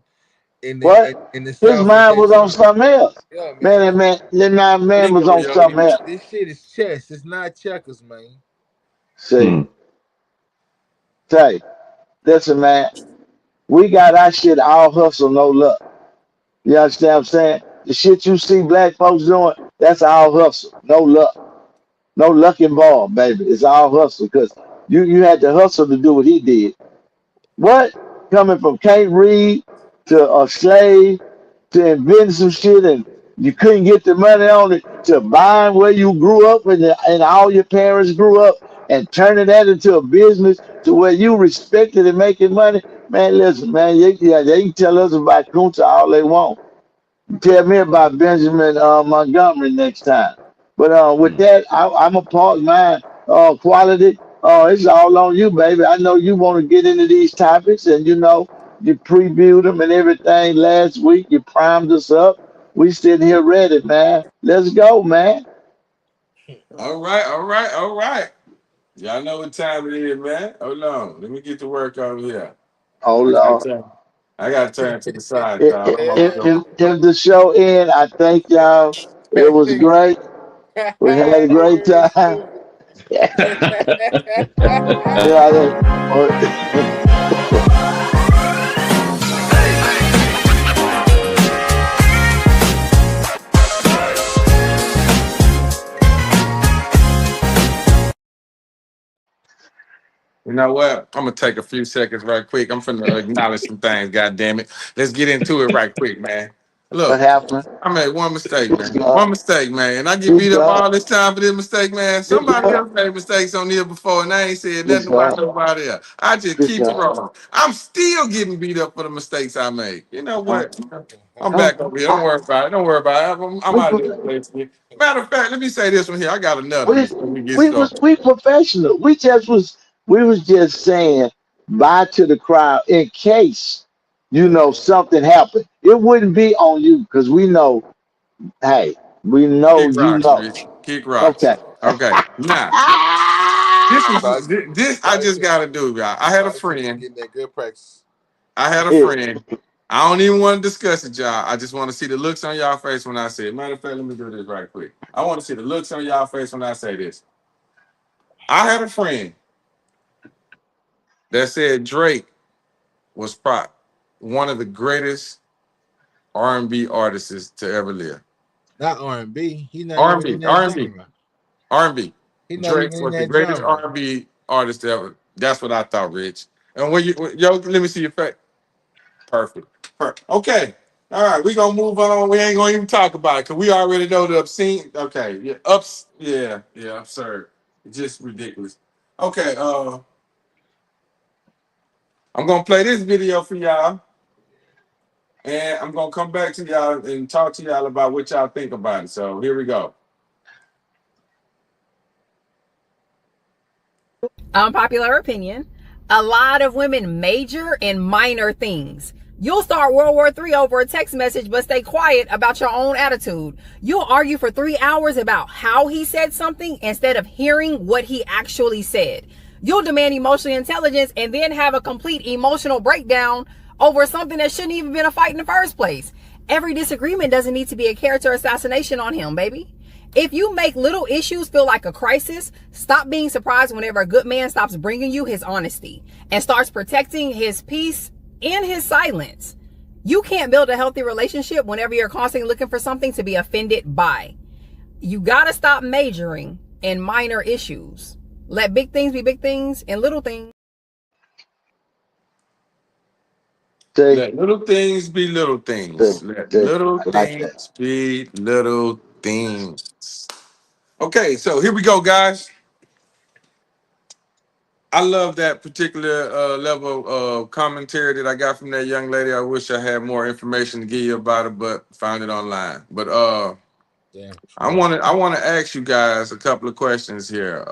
What? in the His South at mind that was on time. something else. Yeah, Man, man. that man was Bingo, on yo. something else. This shit is chess. It's not checkers, man. See, Mm. say, listen, man, we got our shit all hustle, no luck. You understand what I'm saying? The shit you see black folks doing, That's all hustle. No luck. No luck involved, baby. It's all hustle because you had to hustle to do what he did. What? Coming from can't read to a slave to inventing some shit and you couldn't get the money on it to buying where you grew up and all your parents grew up and turning that into a business to where you respected and making money. Man, listen, man, yeah, they can tell us about Kunta all they want. Tell me about Benjamin Montgomery next time. But with that, I'm a part mine quality. It's all on you, baby. I know you want to get into these topics, and you know you previewed them and everything last week. You primed us up. We sitting here ready, man. Let's go, man. All right, all right, all right. Y'all know what time it is, man. Hold on. Let me get to work over here. Oh I gotta Lord. turn. I gotta turn to the side, If, y'all. I'm over if, here. if, if the show end, I thank y'all. It was great. We had a great You're time. stupid. Yeah, they, You know what? I'm gonna take a few seconds right quick. I'm finna acknowledge some things, god damn it. Let's get into it right quick, man. what Look, happened? I made one mistake, Who's man. One God? mistake, man. And I get Who's beat up God? all this time for this mistake, man. Who's Somebody God? else made mistakes on here before, and I ain't said Who's nothing about God? nobody else. I just Who's keep God? rolling. I'm still getting beat up for the mistakes I made. You know Huh? what? I'm Huh? back over here. Don't worry about it. Don't worry about it. I'm We out of prof- this place. Matter of fact, let me say this one here. I got another one we before we get we was started. we professional. We was just saying bye to the crowd in case you know something happened. It wouldn't be on you because we know. Hey, we know Kick you rocks, know. Rich. Kick rocks. Okay. Okay. Now, this was Bobby, this I Bobby just finna, gotta do, y'all. I had a Bobby finna friend. get in that good practice. I had a It, friend. I don't even want to discuss it, y'all. I just want to see the looks on y'all face when I say it. Matter of fact, let me do this right quick. I want to see the looks on y'all face when I say this. I had a friend that said Drake was one of the greatest R&B artists to ever live. Not R&B. He not even in R&B, that R&B, genre. R&B. He not Drake even in was the that greatest genre. R&B artist ever. That's what I thought, Rich. And yo, let me see your face. Perfect. Perfect. Okay. All right, we gonna move on. We ain't gonna even talk about it because we already know the obscene. Okay, yeah, yeah, absurd. Just ridiculous. Okay, I'm gonna play this video for y'all, and I'm gonna come back to y'all and talk to y'all about what y'all think about it. So here we go. Unpopular opinion. A lot of women major in minor things. You'll start World War III over a text message, but stay quiet about your own attitude. You'll argue for 3 hours about how he said something instead of hearing what he actually said. You'll demand emotional intelligence and then have a complete emotional breakdown over something that shouldn't even been a fight in the first place. Every disagreement doesn't need to be a character assassination on him, baby. If you make little issues feel like a crisis, stop being surprised whenever a good man stops bringing you his honesty and starts protecting his peace in his silence. You can't build a healthy relationship whenever you're constantly looking for something to be offended by. You gotta stop majoring in minor issues. Let big things be big things and little things. see, Let little things be little see, things. Let see, little I like that. things be little things. Okay, so here we go, guys. I love that particular level of commentary that I got from that young lady. I wish I had more information to give you about it, but found it online. But Damn, I true. want to ask you guys a couple of questions here.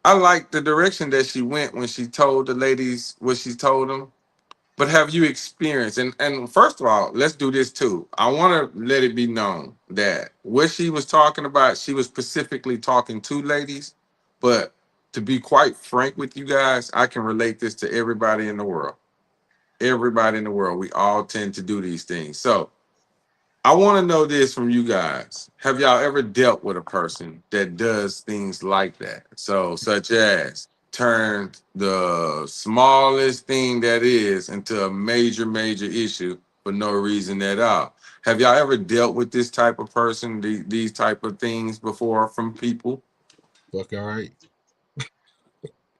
I like the direction that she went when she told the ladies what she told them. But have you experienced and first of all, let's do this too. I want to let it be known that what she was talking about, she was specifically talking to ladies, but to be quite frank with you guys, I can relate this to everybody in the world. Everybody in the world, we all tend to do these things. So I want to know this from you guys. Have y'all ever dealt with a person that does things like that? So, such as turn the smallest thing that is into a major, major issue for no reason at all. Have y'all ever dealt with this type of person, these type of things before from people? Fuck, all right.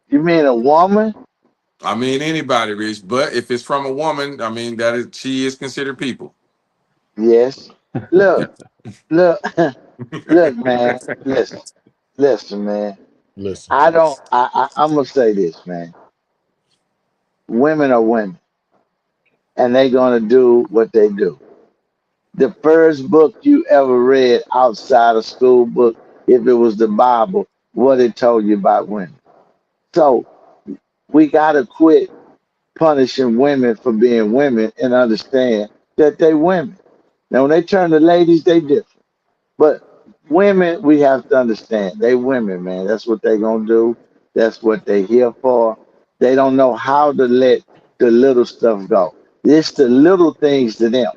You mean a woman? I mean anybody, Rich, but if it's from a woman, I mean she is considered people. Yes. Yeah. Look, look, look, man. Listen, man. Listen. I don't. I'm gonna say this, man. Women are women, and they're gonna do what they do. The first book you ever read outside of school book, if it was the Bible, what it told you about women. So we gotta quit punishing women for being women and understand that they women. Now when they turn to ladies, they different. But women, we have to understand they women, man. That's what they gonna do. That's what they here for. They don't know how to let the little stuff go. It's the little things to them.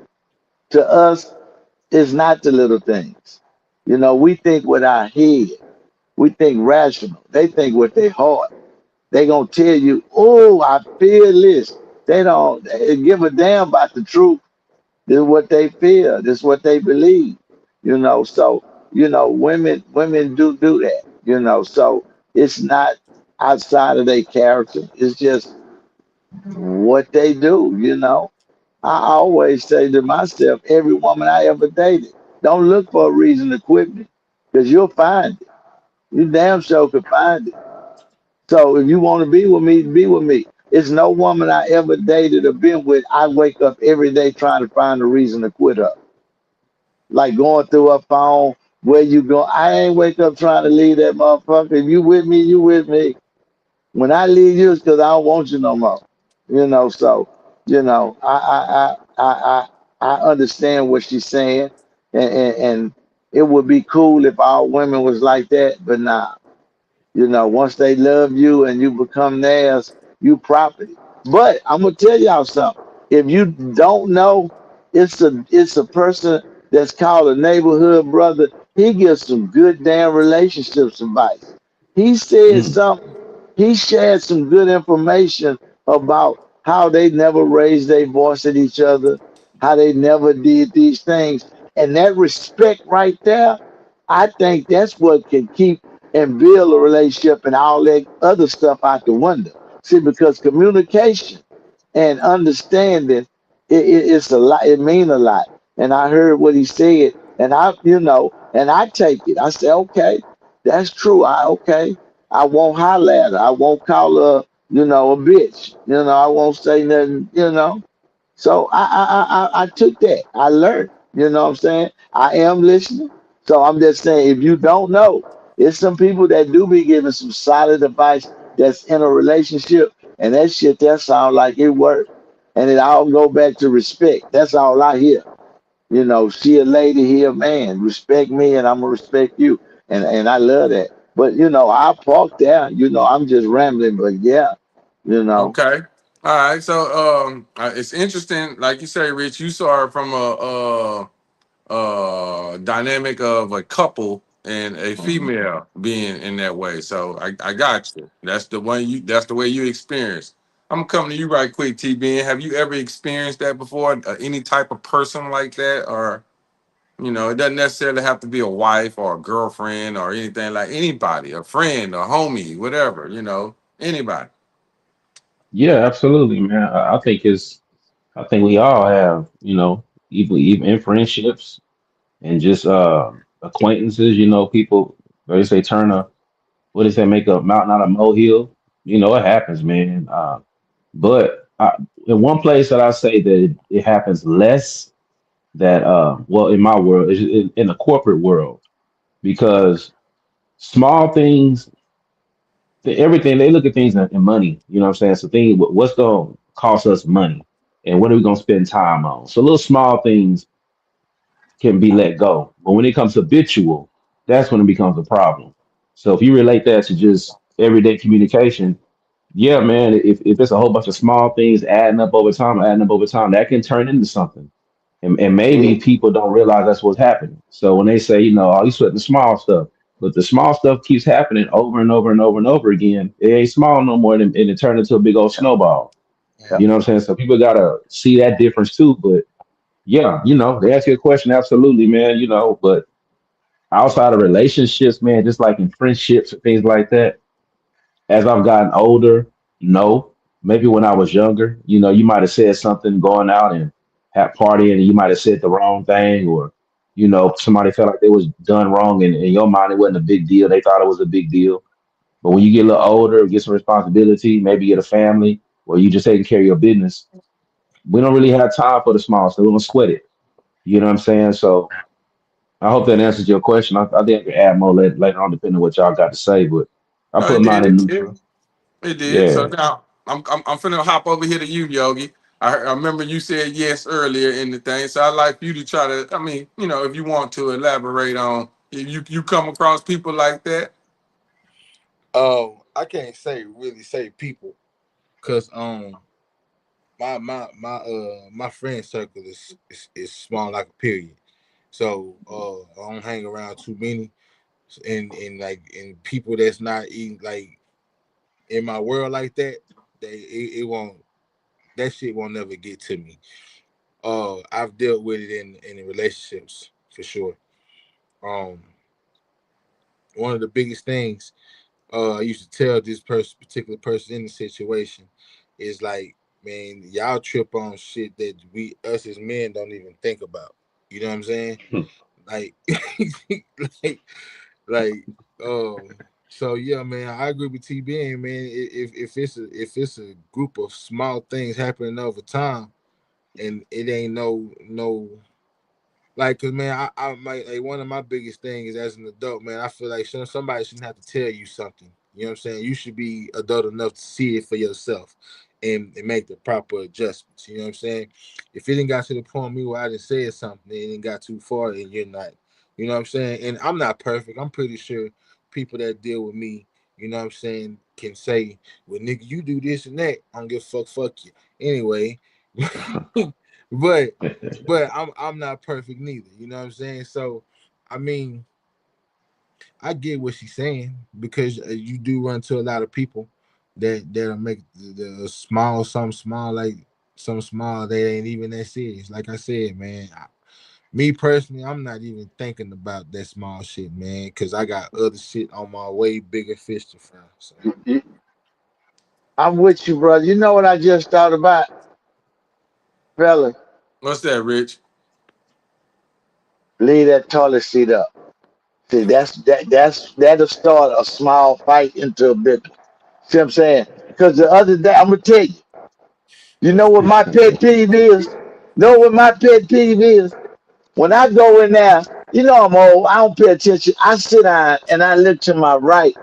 To us, it's not the little things. You know, we think with our head. We think rational. They think with their heart. They gonna tell you, "Oh, I feel this." They don't give a damn about the truth. This is what they feel. This is what they believe. You know, so women do that. You know, so it's not outside of their character. It's just what they do. You know, I always say to myself, every woman I ever dated, don't look for a reason to quit me, because you'll find it. You damn sure can find it. So if you want to be with me, be with me. It's no woman I ever dated or been with. I wake up every day trying to find a reason to quit her. Like going through her phone, where you go. I ain't wake up trying to leave that motherfucker. If you with me, you with me. When I leave you, it's because I don't want you no more. You know, so I understand what she's saying, and it would be cool if all women was like that, but nah. You know, once they love you and you become theirs, you property. But I'm gonna tell y'all something. If you don't know, it's a person that's called a neighborhood brother. He gives some good damn relationships advice. He said Mm. something. He shared some good information about how they never raised their voice at each other, how they never did these things, and that respect right there. I think that's what can keep and build a relationship and all that other stuff out the window. See, because communication and understanding, it's a lot. It mean a lot. And I heard what he said, and I take it. I say, okay, that's true. I won't holler at her. I won't call her, a bitch. I won't say nothing. So I took that. I learned. You know what I'm saying? I am listening. So I'm just saying, if you don't know, it's some people that do be giving some solid advice that's in a relationship, and that shit that sound like it worked, and it all go back to respect. That's all I hear. She a lady, he a man. Respect me, and I'm gonna respect you, and I love that. But I park there. I'm just rambling, but yeah, you know. Okay. All right. So it's interesting, like you say, Rich. You saw it from a dynamic of a couple and a Mhm. female being in that way. So I got you. That's the way you experience. I'm gonna come to you right quick, T Ben. Have you ever experienced that before? Any type of person like that, or it doesn't necessarily have to be a wife or a girlfriend or anything, like anybody, a friend, a homie, whatever. Anybody. Yeah, absolutely, man. I think we all have, even in friendships and just acquaintances, people, they say turn a, what they say, make a mountain out of molehill. It happens, man. But in one place that I say that it happens less, that well, in my world, is in the corporate world, because small things, everything, they look at things in money. You know what I'm saying? So what's going to cost us money, and what are we going to spend time on? So little small things can be let go, but when it comes to habitual, that's when it becomes a problem. So if you relate that to just everyday communication, yeah, man, if it's a whole bunch of small things adding up over time, that can turn into something. And maybe Yeah. people don't realize that's what's happening. So when they say, oh, you sweat the small stuff, but the small stuff keeps happening over and over and over and over again, it ain't small no more, and it turned into a big old snowball. Yeah. You know what I'm saying? So people gotta see that difference too. But Yeah, they ask you a question, absolutely, man, but outside of relationships, man, just like in friendships and things like that, as I've gotten older, no. Maybe when I was younger, you might have said something going out and have partying, and you might have said the wrong thing, or somebody felt like they was done wrong, and in your mind it wasn't a big deal. They thought it was a big deal. But when you get a little older, get some responsibility, maybe get a family, or you just taking care of your business, we don't really have time for the small stuff. We don't sweat it. You know what I'm saying? So I hope that answers your question. I think I can add more later on, depending on what y'all got to say. But I No, put it mine did. in It, neutral. it did. So Yeah. now I'm finna hop over here to you, Yogi. I remember you said yes earlier in the thing, so I'd like you to try to. I mean, if you want to elaborate on if you come across people like that. I can't really say people, cause my friend circle is small like a period. So I don't hang around too many, and people that's not even like in my world like that. It won't, that shit won't never get to me. I've dealt with it in the relationships for sure. Um, One of the biggest things I used to tell this particular person in the situation is like, man, y'all trip on shit that us as men don't even think about. You know what I'm saying? Like, like, like, so yeah, man, I agree with TBN, man. If it's a group of small things happening over time, and it ain't no like, cause man, I might like one of my biggest things as an adult, man. I feel like somebody shouldn't have to tell you something. You know what I'm saying? You should be adult enough to see it for yourself and make the proper adjustments. You know what I'm saying? If it didn't got to the point of me where I didn't say something, and it didn't got too far, and you're not. You know what I'm saying? And I'm not perfect. I'm pretty sure people that deal with me, you know what I'm saying, can say, "Well, nigga, you do this and that. I don't give a fuck you." Anyway, but I'm not perfect neither. You know what I'm saying? So, I mean, I get what she's saying because you do run to a lot of people that'll make the small, some small, like some small. They ain't even that serious. Like I said, man. Me personally, I'm not even thinking about that small shit, man, because I got other shit on my way bigger fish to fry. So. I'm with you, brother. You know what I just thought about, fella? What's that, Rich? Leave that toilet seat up. See, that'll start a small fight into a big. See what I'm saying? Because the other day, I'm gonna tell you. You know what my pet peeve is? Know what my pet peeve is? When I go in there, I'm old. I don't pay attention. I sit down and I look to my right,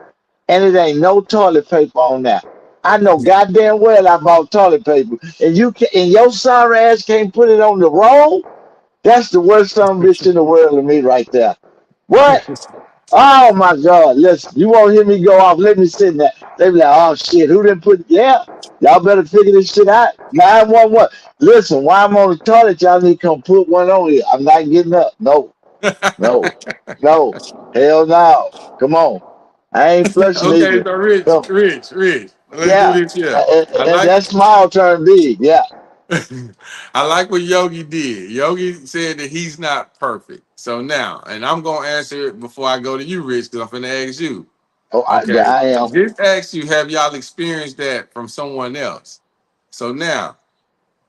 and it ain't no toilet paper on there. I know goddamn well I bought toilet paper, and your sorry ass can't put it on the roll. That's the worst son of a bitch in the world to me right there. What? Oh my God! Listen, you won't hear me go off. Let me sit there. They be like, "Oh shit, who didn't put?" Yeah, y'all better figure this shit out. 911. Listen, while I'm on the toilet, y'all need to come put one on here. I'm not getting up. No, no, no. Hell no. Come on. I ain't flushing Okay, either. so Rich, Come. Rich, Rich. Let's do Yeah, this here. I like that small turn big. Yeah. I like what Yogi did. Yogi said that he's not perfect. So now, and I'm gonna answer it before I go to you, Rich, because I'm gonna ask you. Oh, Okay. I I am. just asked you, have y'all experienced that from someone else? So now,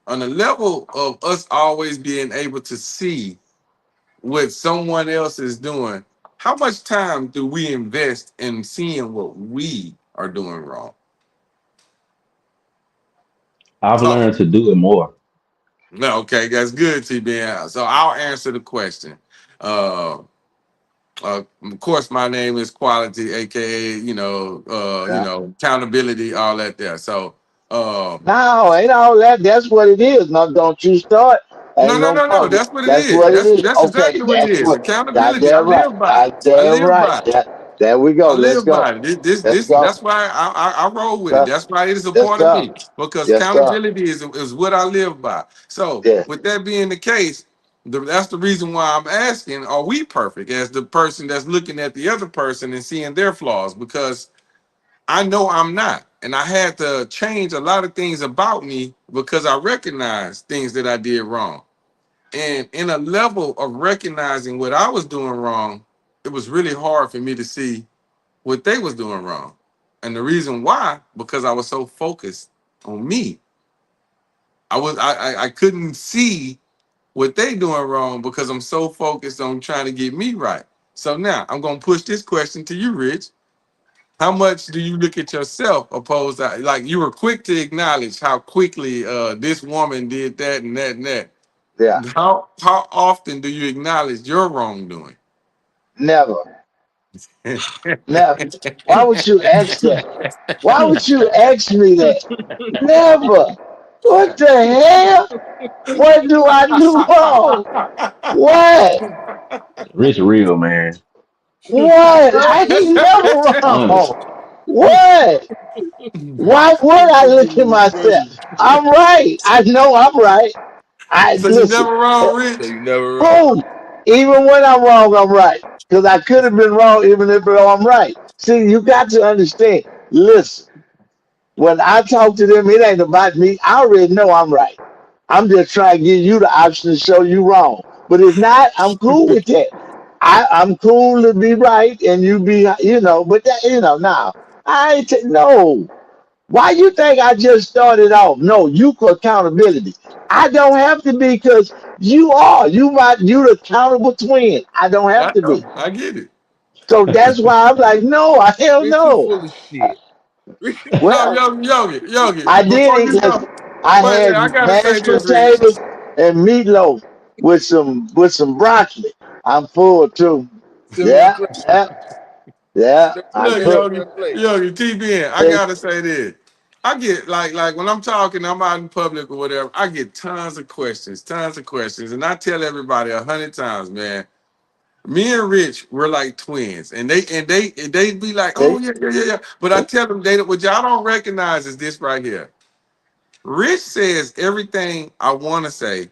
on the level of us always being able to see what someone else is doing, how much time do we invest in seeing what we are doing wrong? I've Talk. learned to do it more. No, okay, that's good, TBN. So I'll answer the question. Uh, of course, my name is Quality, aka Yeah. accountability, all that there. So, No, ain't all that. That's what it is. No, don't you start. no, Ain't no, no no, no. fucking. That's what it That's is. what it That's is. that's Okay, exactly what it that's is. what. Accountability. I Goddamn right. live by it. I Goddamn live right. by it. There we go. I Let's live go. by it. Let's That's go. why I roll with it. Sir. That's why it is a Yes, part of sir. me because Yes, sir. accountability is what I live by. So, Yes. with that being the case, that's the reason why I'm asking: are we perfect as the person that's looking at the other person and seeing their flaws? Because I know I'm not, and I had to change a lot of things about me because I recognized things that I did wrong. And in a level of recognizing what I was doing wrong, it was really hard for me to see what they was doing wrong. And the reason why, because I was so focused on me. I couldn't see what they doing wrong because I'm so focused on trying to get me right. So now I'm gonna push this question to you, Rich. How much do you look at yourself opposed to, like, you were quick to acknowledge how quickly this woman did that and that and that. Yeah, How often do you acknowledge your wrongdoing? never, never. Why would you ask that? Why would you ask me that? Never. What the hell? What do I do wrong? What? Rich real, man. What? I ain't never Honest. wrong. What? Why would I look at myself? I'm right. I know I'm right. I So you listen. never wrong, So Rich? you never wrong. Boom. Even when I'm wrong, I'm right. Because I could have been wrong even if I'm right. See, you got to understand. Listen, when I talk to them, it ain't about me. I already know I'm right. I'm just trying to give you the option to show you wrong. But if not, I'm cool with that. I'm cool to be right and you be, but that, now I ain't, no. Why you think I just started off? No, you for accountability. I don't have to be because you are. You the accountable twin. I don't have I to be. know. I get it. So that's why I'm like, no, hell Rich, you no. full of shit. No, Well, Yogi. I did Before eat. you go, Listen, I wait, wait, I had gotta say mashed this, Rich. potatoes and meatloaf with some broccoli. I'm full too. Silver and Yeah, plate. yeah, yeah. I Look, Silver cook. and plate. Yogi, TBN, I See, gotta say this. I get like when I'm talking, I'm out in public or whatever, I get tons of questions. And I tell everybody 100 times, man. Me and Rich, we're like twins, and they be like, oh see, yeah. But I tell them what y'all don't recognize is this right here. Rich says everything I want to say.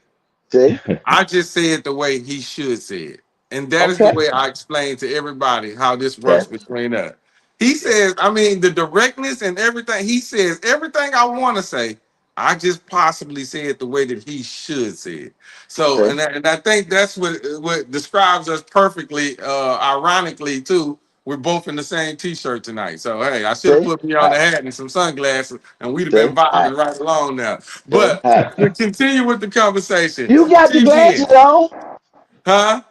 see. I just say it the way he should say it. And that is the Okay. way I explain to everybody how this works That, between us. He says, I mean, the directness and everything, he says everything I want to say. I just possibly say it the way that he should say it. So, see, and I think that's what describes us perfectly, ironically, too. We're both in the same t-shirt tonight. So, hey, I should have see. put me on I, the hat and some sunglasses, and we'd have been see. vibing right along now. See. But to continue with the conversation, You got the glasses TBN, on. huh?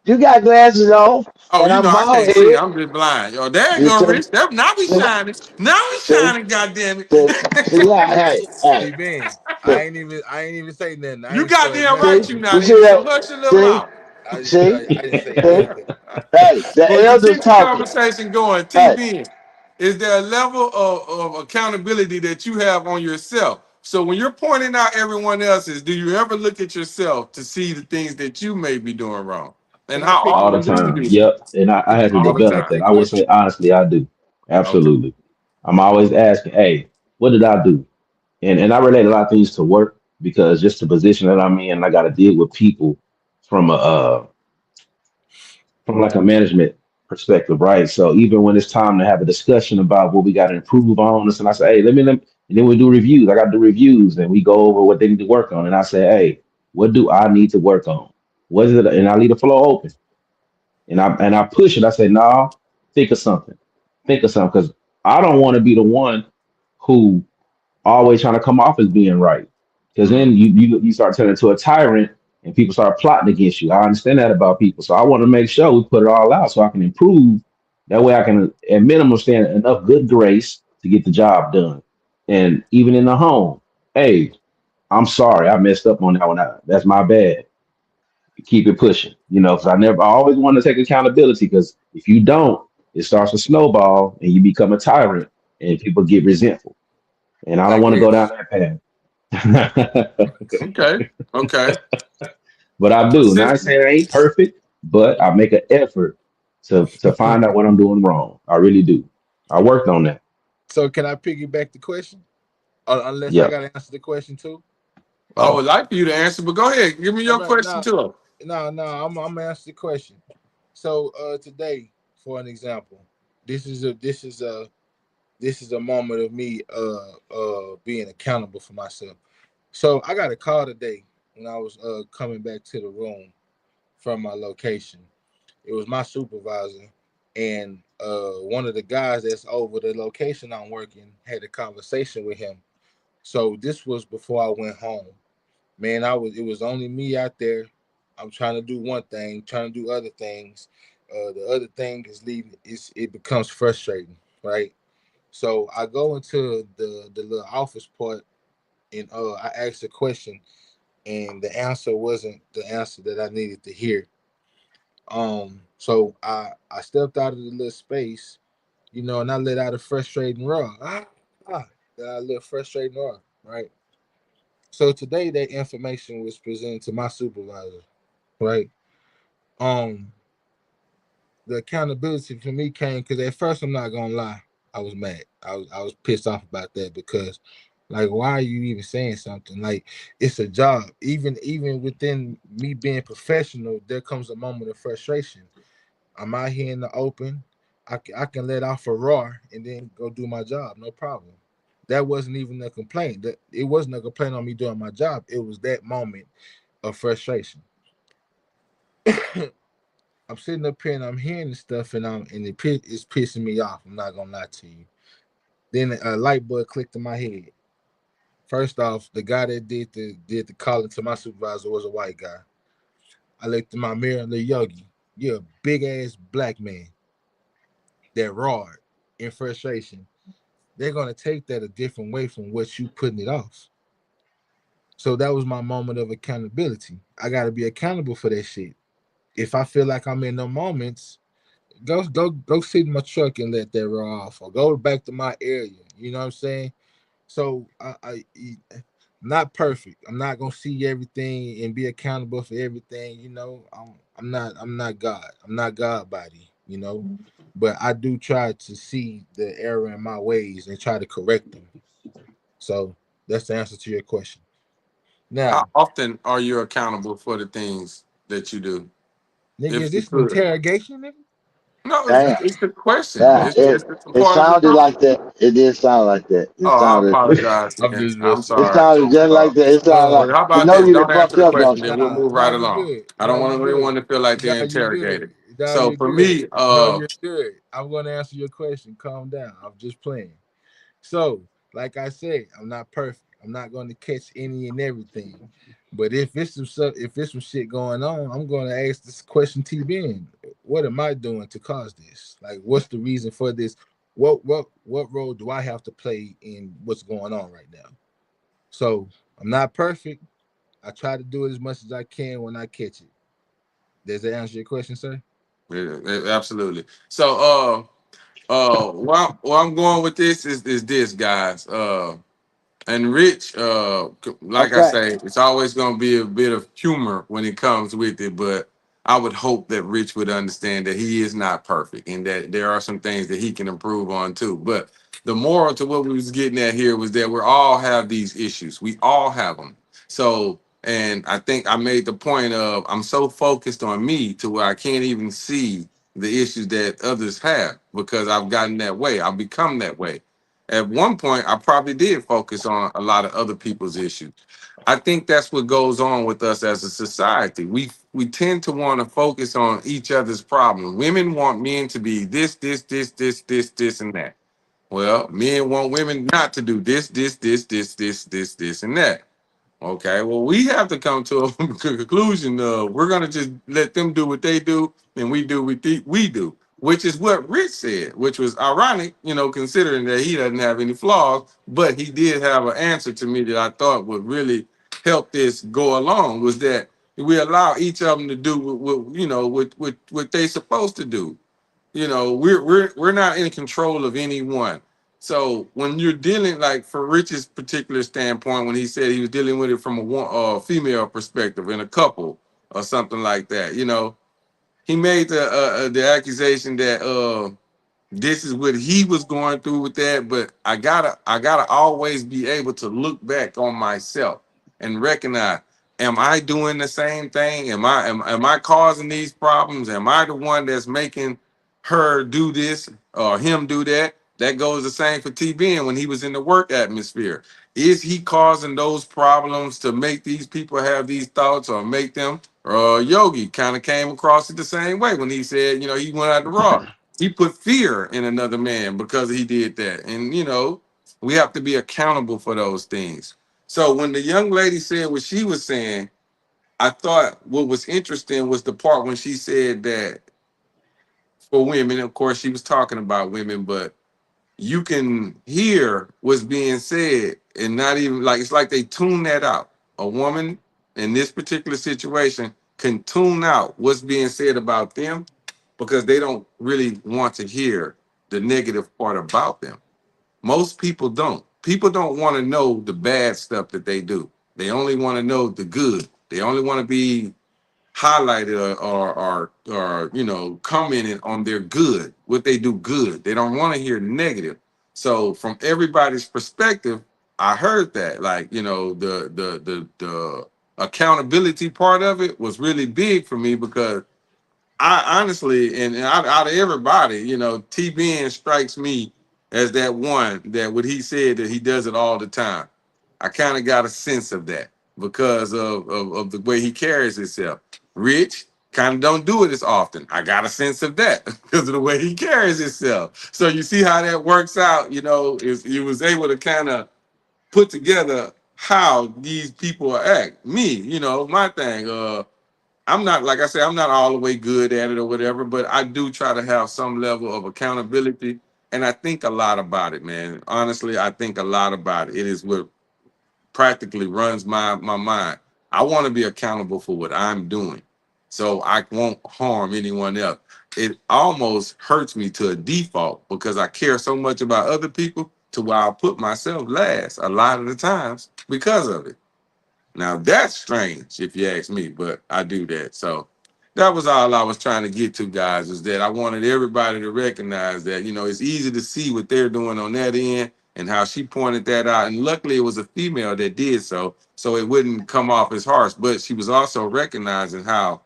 You got glasses on, Oh, and you know I'm I bald can't see. head. I'm just blind. Yo, there you You go, see, Rich. Now we see, shining. Now we see, shining. Goddamn see. it! Yeah, hey. T-Ben, See, I ain't even say nothing. I You ain't started goddamn nothing. right. see, You you not see even. So that? hush your little See, mouth. see, I didn't say see. nothing. Hey, the But to elders keep the talking. conversation going, Hey, TB, is there a level of accountability that you have on yourself? So when you're pointing out everyone else's, do you ever look at yourself to see the things that you may be doing wrong? And Can I how pick All the often do you time. do that? Yep. And I had to All the develop time. that. that I would say question? honestly, I do. Okay. Absolutely. I'm always asking, hey, what did I do? And I relate a lot of things to work because just the position that I'm in, I got to deal with people from from like a management perspective, right? So even when it's time to have a discussion about what we got to improve on this, and I say, hey, and then we do reviews. I got to do reviews, and we go over what they need to work on. And I say, hey, what do I need to work on? What is it? And I leave the floor open, and I push it. I say, no, think of something, because I don't want to be the one who always trying to come off as being right. Because then Mm. you start turning into a tyrant and people start plotting against you. I understand that about people. So I want to make sure we put it all out so I can improve. That way I can at minimum stand enough good grace to get the job done. And even in the home, hey, I'm sorry, I messed up on that one. That's my bad. Keep it pushing. Because I always want to take accountability because if you don't, it starts to snowball and you become a tyrant and people get resentful. And I don't Like want to go down Rich. that path. Okay. Okay. But I But do. Now I since say I ain't perfect, but I make an effort to find out what I'm doing wrong. I really do. I worked on that. So can I piggyback the question? Unless I Yep. gotta answer the question too. I would Oh, like for you to answer, but go ahead. Give me I'm your not, question no, too. no. I'm gonna answer the question. So today, for an example, this is a this is a this is a moment of me being accountable for myself. So I got a call today when I was coming back to the room from my location. It was my supervisor and one of the guys that's over the location I'm working had a conversation with him. So this was before I went home. Man, it was only me out there. I'm trying to do one thing, trying to do other things. The other thing is leaving. It becomes frustrating, right? So I go into the little office part, and I asked a question, and the answer wasn't the answer that I needed to hear. So I stepped out of the little space, and I let out a frustrating roar. Ah, that I let frustrating roar, right? So today that information was presented to my supervisor, right? Um, the accountability for me came because at first I'm not gonna lie, I was mad. I was pissed off about that because like why are you even saying something? Like it's a job. Even within me being professional, there comes a moment of frustration. I'm out here in the open. I can let off a roar and then go do my job, no problem. That wasn't even a complaint. That it wasn't a complaint on me doing my job. It was that moment of frustration. I'm sitting up here and I'm hearing this stuff it's pissing me off. I'm not gonna lie to you. Then a light bulb clicked in my head. First off, the guy that did the calling to my supervisor was a white guy. I looked in my mirror and looked, Yogi, you're a big ass black man that roared in frustration. They're gonna take that a different way from what you putting it off. So that was my moment of accountability. I gotta be accountable for that shit. If I feel like I'm in the moments, go sit in my truck and let that roll off, or go back to my area. You know what I'm saying? So I'm not perfect. I'm not gonna see everything and be accountable for everything. I'm not God. I'm not God body. But I do try to see the error in my ways and try to correct them. So that's the answer to your question. How Now, often are you accountable for the things that you do? nigga, If is you this an could. interrogation, nigga? No, Damn. it's a question. Yeah, It's a it part of the sounded conversation. like that. It did sound like that. It Oh, I sounded. apologize, I'm man. just I'm messing It with sorry. sounded just like that. It sounded you. like Well, how you about know this? you done Don't answer fucked the up, don't question, you? then we'll Nah, move nah, right you along. good. I Nah, don't you want good. anyone to feel like Nah, they're you good. interrogated. Nah, So you for good. me, No, you're good. I'm gonna answer your question. Calm down. I'm just playing. So, like I said, I'm not perfect. I'm not going to catch any and everything. But if it's some shit going on, I'm going to ask this question to Ben. What am I doing to cause this? Like, what's the reason for this? What role do I have to play in what's going on right now? So I'm not perfect. I try to do it as much as I can when I catch it. Does that answer your question, sir? absolutely. So, where I'm going with this is this, guys. And Rich, like I Okay. say, it's always going to be a bit of humor when it comes with it, but I would hope that Rich would understand that he is not perfect and that there are some things that he can improve on too. But the moral to what we was getting at here was that we all have these issues. We all have them. So, and I think I made the point of I'm so focused on me to where I can't even see the issues that others have because I've gotten that way. I've become that way. At one point, I probably did focus on a lot of other people's issues. I think that's what goes on with us as a society. We tend to want to focus on each other's problems. Women want men to be this, and that. Well, men want women not to do this, and that. Okay, well, we have to come to a conclusion of we're gonna just let them do what they do, and we do what we do, which is what Rich said, which was ironic, considering that he doesn't have any flaws, but he did have an answer to me that I thought would really help this go along. Was that we allow each of them to do what they supposed to do. We're not in control of anyone. So when you're dealing, like for Rich's particular standpoint, when he said he was dealing with it from female perspective in a couple or something like that, he made the accusation that this is what he was going through with that. But I gotta always be able to look back on myself and recognize, am I doing the same thing? Am I causing these problems? Am I the one that's making her do this or him do that? That goes the same for TBN when he was in the work atmosphere. Is he causing those problems to make these people have these thoughts or make them? Yogi kind of came across it the same way when he said, he went out to Raw. He put fear in another man because he did that. And, we have to be accountable for those things. So when the young lady said what she was saying, I thought what was interesting was the part when she said that for women, of course, she was talking about women, but you can hear what's being said and not even like it's like they tune that out. A woman in this particular situation can tune out what's being said about them because they don't really want to hear the negative part about them. Most people don't. People don't want to know the bad stuff that they do. They only want to know the good. They only want to be highlighted or commented on their good, what they do good. They don't want to hear negative. So from everybody's perspective, I heard that like the accountability part of it was really big for me because I honestly and out of everybody, T-Ben strikes me as that one that what he said that he does it all the time. I kind of got a sense of that because of the way he carries himself. Rich kind of don't do it as often. I got a sense of that because of the way he carries himself. So you see how that works out. He was able to kind of put together how these people act. Me, my thing. I'm not, like I said, I'm not all the way good at it or whatever, but I do try to have some level of accountability. And I think a lot about it, man. Honestly, I think a lot about it. It is what practically runs my mind. I want to be accountable for what I'm doing so I won't harm anyone else. It almost hurts me to a default because I care so much about other people to where I'll put myself last a lot of the times because of it. Now that's strange if you ask me, but I do that. So that was all I was trying to get to, guys, is that I wanted everybody to recognize that, it's easy to see what they're doing on that end and how she pointed that out. And luckily it was a female that did so it wouldn't come off as harsh. But she was also recognizing how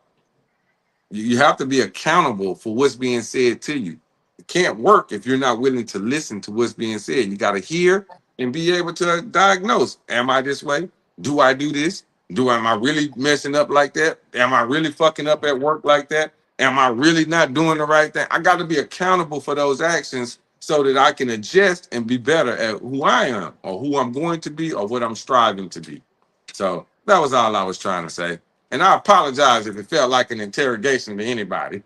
you have to be accountable for what's being said to you. It can't work if you're not willing to listen to what's being said. You got to hear and be able to diagnose. Am I this way? Do I do this? Am I really messing up like that? Am I really fucking up at work like that? Am I really not doing the right thing? I got to be accountable for those actions so that I can adjust and be better at who I am or who I'm going to be or what I'm striving to be. So that was all I was trying to say. And I apologize if it felt like an interrogation to anybody.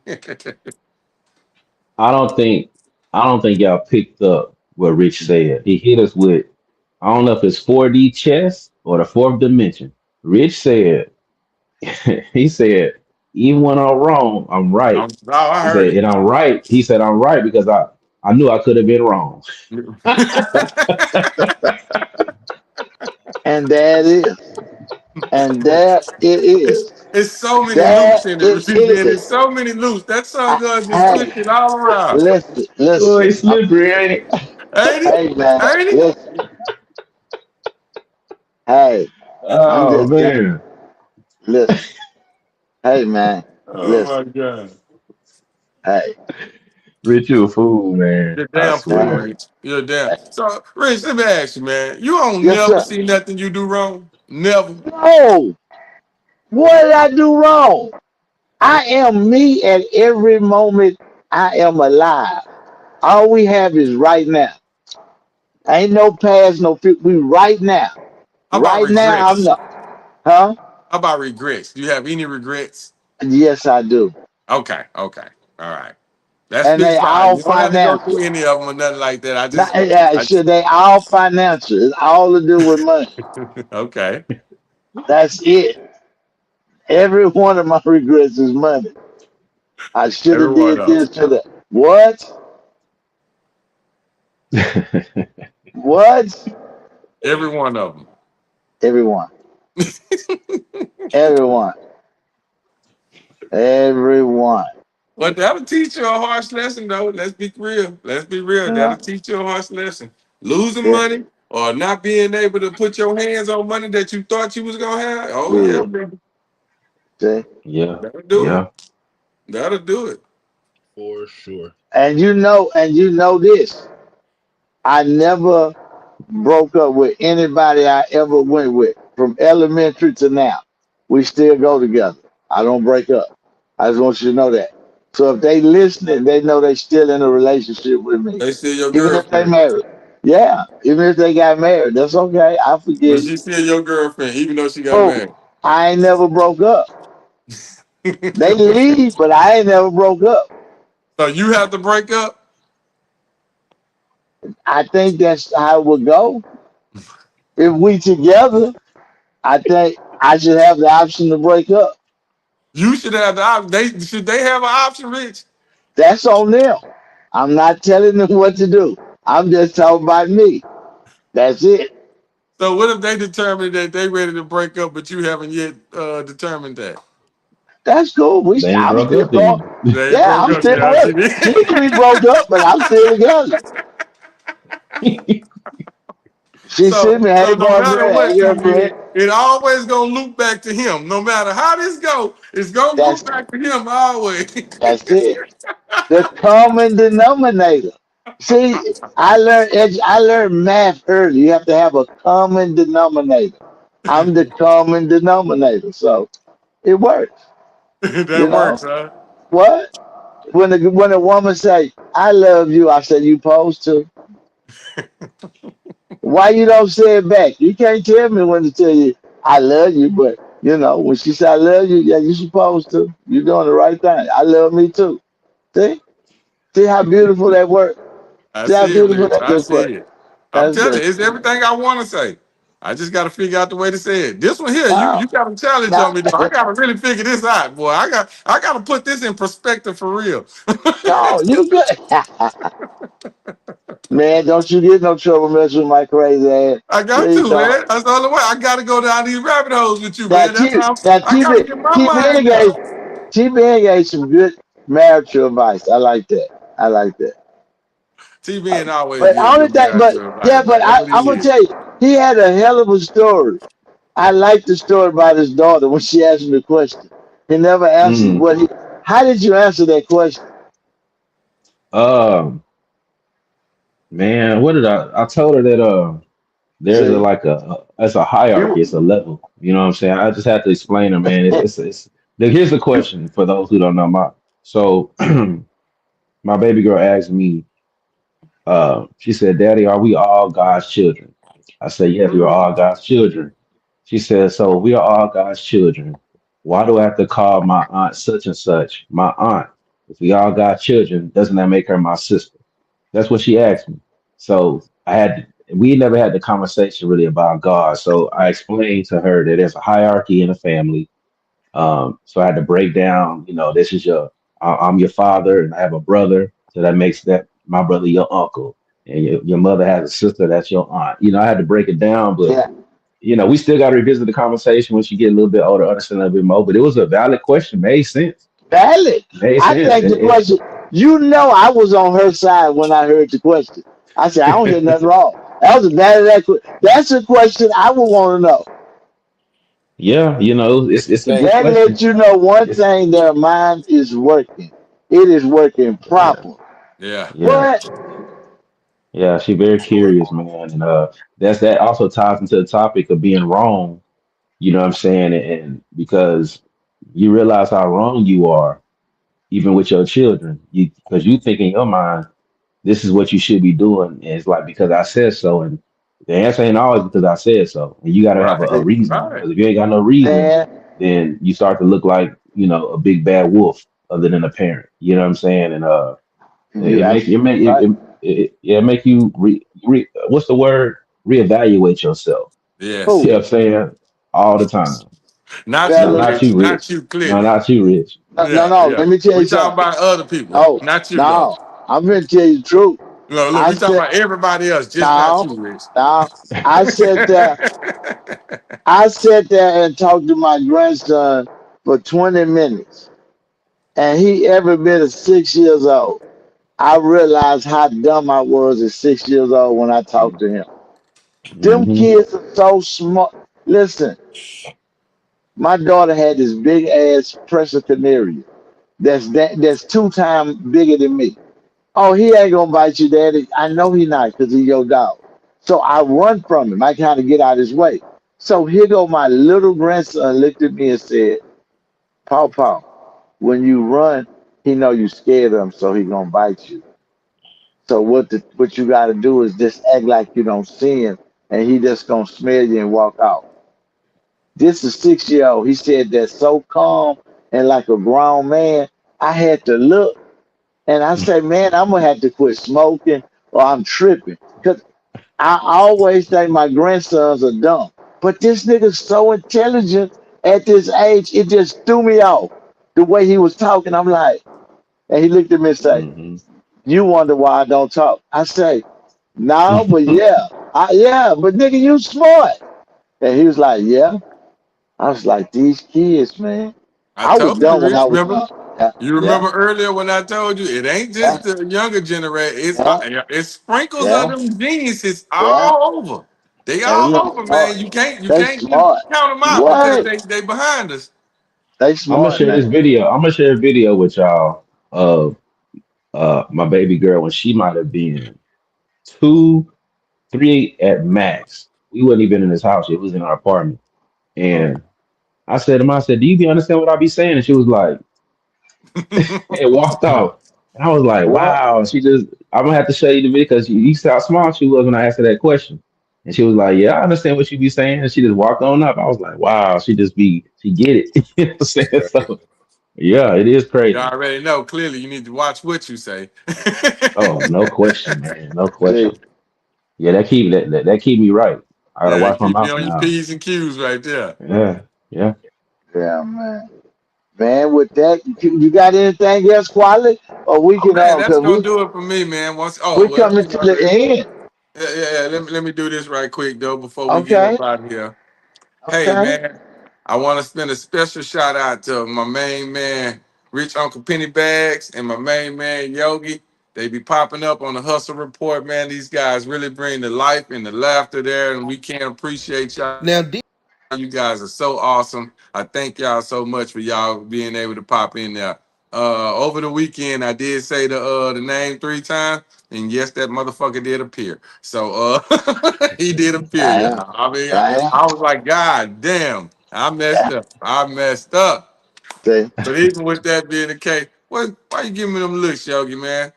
I don't think I don't think y'all picked up what Rich said. He hit us with I don't know if it's 4D chess or the fourth dimension. Rich said he said even when I'm wrong, I'm right. I He heard said and I'm right. He said I'm right because I knew I could have been wrong. it. And that is. And there it is. It's so many There loops in it, it man. There's is. so many loops. That song goes just Hey, twisted all around. listen, Oh, listen. it's slippery, ain't it? Ain't it? Hey, man, Ain't it? listen. Hey, I'm Oh just saying. man. Listen. Hey, man, Oh listen. my God. Hey, Rich, you a fool, man. You're a I damn fool, hey, swear. Rich. You're a damn. So, Rich, let me ask you, man. You don't yes, never sir. see nothing you do wrong? Never. No, what did I do wrong? I am me at every moment I am alive. All we have is right now. Ain't no past, no future. We right now. How about Right now, I'm regrets? not. Huh? How about regrets? Do you have any regrets? Yes, I do. Okay, okay. All right. That's And just they fine. all You don't have to go through financial. any of them or nothing like that. Not, shit, they all financial. It's all to do with money. Okay. That's it. Every one of my regrets is money. I should have Everyone did else. this to the what? What? Every one of them. Everyone. Everyone. Everyone. But that'll teach you a harsh lesson, though. Let's be real. Let's be real. You That'll know? teach you a harsh lesson. Losing Yeah. money or not being able to put your hands on money that you thought you was gonna have. Oh yeah, Yeah. brother. See? Yeah, That'll do it. yeah. That'll do it. For sure. And you know this. I never broke up with anybody I ever went with from elementary to now. We still go together. I don't break up. I just want you to know that. So if they listening, they know they still in a relationship with me, They still your even if they girlfriend. married. Yeah, even if they got married, that's okay. I But forgive you. she's still your girlfriend, even though she got Oh, married. I ain't never broke up. They leave, but I ain't never broke up. So you have to break up. I think that's how it would go. If we together, I think I should have the option to break up. You should have the option. They have an option, Rich. That's on them. I'm not telling them what to do. I'm just talking about me. That's it. So what if they determine that they ready to break up, but you haven't yet determined that? That's cool. They ain't I'm broke still up broke. then. They ain't Yeah, broke I'm up still yet. with it. She can be broke up, but I'm still together. She So sent me, hey so no matter boyfriend, hey what, girlfriend. TV, it always gonna loop back to him. No matter how this go, it's gonna loop That's back to him always. that's it. The common denominator. See, I learned math early. You have to have a common denominator. I'm the common denominator, so it works. You That know works, huh? what? When a woman say, "I love you," I say, "You supposed to." Why you don't say it back? You can't tell me when to tell you I love you, but when she say I love you, yeah, you supposed to. You're doing the right thing. I love me too. See, see how beautiful that works. I See how see it, beautiful Rich. that I just see works. it. I'm That's telling just you, it's everything I want to say. I just got to figure out the way to say it. This one here, you no, got a challenge no, on me, though. I got to really figure this out, boy. I got to put this in perspective for real. no. You good, man? Don't you get no trouble messing with my crazy ass. I got Please to, don't. man. That's the only way. I got to go down these rabbit holes with you, Now, man. That's how I got to TB, get my TB mind gave out. TB gave some good marital advice. I like that. I like that. TVN always But give only good thing, marriage but advice, yeah, but man. That's what I'm he gonna is. tell you, he had a hell of a story. I like the story about his daughter when she asked him the question. He never answered Mm. what he. How did you answer that question? Um, man, what did I told her that there's See, it's a hierarchy, it's you a level. You know what I'm saying? I just have to explain it, man. Here's the question for those who don't know so my baby girl asked me, she said, Daddy, are we all God's children? I said, yes, we are all God's children. She said, so we are all God's children. Why do I have to call my aunt such and such my aunt? If we all got children, doesn't that make her my sister? That's what she asked me. So we never had the conversation really about God. So I explained to her that there's a hierarchy in the family. So I had to break down, this is I'm your father and I have a brother. So that makes that my brother your uncle. And your mother has a sister, that's your aunt. I had to break it down, but yeah, we still got to revisit the conversation when she get a little bit older, understand a little bit more. But it was a valid question, made sense, valid. made I sense. think the question. I was on her side when I heard the question. I said I don't hear nothing wrong. That was a valid. That's a question I would want to know. Yeah, it's a good That question. lets you know one It's thing: their mind is working. It is working yeah, proper. Yeah. yeah. What? Yeah, she very curious, man, and that also ties into the topic of being wrong. You know what I'm saying? And because you realize how wrong you are, even with your children, because you think in your mind this is what you should be doing, and it's like because I said so, and the answer ain't always because I said so, and you got to have a Right. reason. Right. Because if you ain't got no reason, Man, then you start to look like a big bad wolf, other than a parent. You know what I'm saying? And you absolutely right. it make you what's the word? Reevaluate yourself. You Yes. know Who? what I'm saying? All the time. Not you, No, Fellas, not Rich. you, Not Rich. you, No, clearly. not you, Rich. no, no, Yeah. no. Yeah. Let me tell you We talking something. about other people, Oh, not you, though. no. I'm going to tell you the truth. Look, I we talking said, about everybody else, just not no, you, Rich. no. I sat there. I sat there and talked to my grandson for 20 minutes, and he every bit of 6 years old. I realized how dumb I was at 6 years old when I talked to him. Them Hmm. kids are so smart. Listen, my daughter had this big ass pressure canary that's 2 times bigger than me. Oh, he ain't gonna bite you, daddy. I know he not because he your dog. So I run from him. I kind of get out his way. So here go my little grandson looked at me and said, Paw Paw, when you run, he know you scared of him, so he gonna bite you. So what you gotta do is just act like you don't see him, and he just gonna smell you and walk off. This is 6 year old. He said that so calm and like a grown man. I had to look and I say, man, I'm gonna have to quit smoking or I'm tripping. Cause I always think my grandsons are dumb. But this nigga's so intelligent at this age, it just threw me off. The way he was talking, I'm like, and he looked at me and say, Hmm. you wonder why I don't talk. I say, no, but yeah. Yeah, but nigga, you smart. And he was like, yeah. I was like, these kids, man. I I was told you, dumb when I Rich. was Remember? young. Yeah, You yeah, remember earlier when I told you it ain't yeah, just the younger generation. yeah, It's sprinkles of yeah, them geniuses yeah. all over. They And all look, over, man. smart. You They can't just smart. count them out because What? they behind us. They I'm gonna smart, share this man. video. I'm gonna share a video with y'all of my baby girl when she might have been 2, 3 at max. We wasn't even in this house. It was in our apartment. And I said to her, I said, do you be understand what I be saying? And she was like, and walked off. And I was like, What? wow. She just, I'm gonna have to show you the video because you see how smart she was when I asked her that question. And she was like, yeah, I understand what you be saying. And she just walked on up. I was like, wow, she get it. You know what I'm saying? So yeah, it is You crazy. already know. Clearly, you need to watch what you say. Oh, no question, man. No See, question. Yeah, that keep me right. I gotta Yeah, watch my keep you mouth on your now. P's and Q's right there. Yeah, yeah. yeah, man. Man, with that, you got anything else, quality? Or we Oh can man, that's cause gonna do it for me, man. we Well, coming to the end. yeah. Let me do this right quick though before we get Okay, up out of here. Hey okay. man, I want to spend a special shout out to my main man, Rich Uncle Penny Bags, and my main man Yogi. They be popping up on the Hustle Report, man. These guys really bring the life and the laughter there, and we can't appreciate y'all. Now, You guys are so awesome. I thank y'all so much for y'all being able to pop in there. Over the weekend, I did say the name 3 times, and yes, that motherfucker did appear. So he did appear, I am. y'all. I mean, I am. I was like, God damn, I messed Yeah. up. I messed up. See, But even with that being the case, why you giving me them looks, Yogi, man?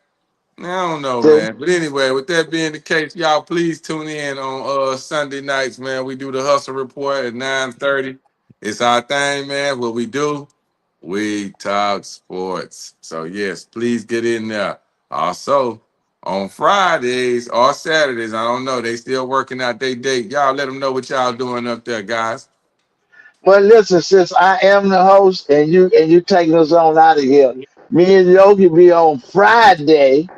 I don't know, see. man. But anyway, with that being the case, y'all please tune in on Sunday nights, man. We do the hustle report at 9:30. It's our thing, man. What we do, we talk sports. So yes, please get in there. Also, on Fridays or Saturdays, I don't know. They still working out their date. Y'all let them know what y'all doing up there, guys. Well, listen, since I am the host and you taking us on out of here, me and Yogi be on Friday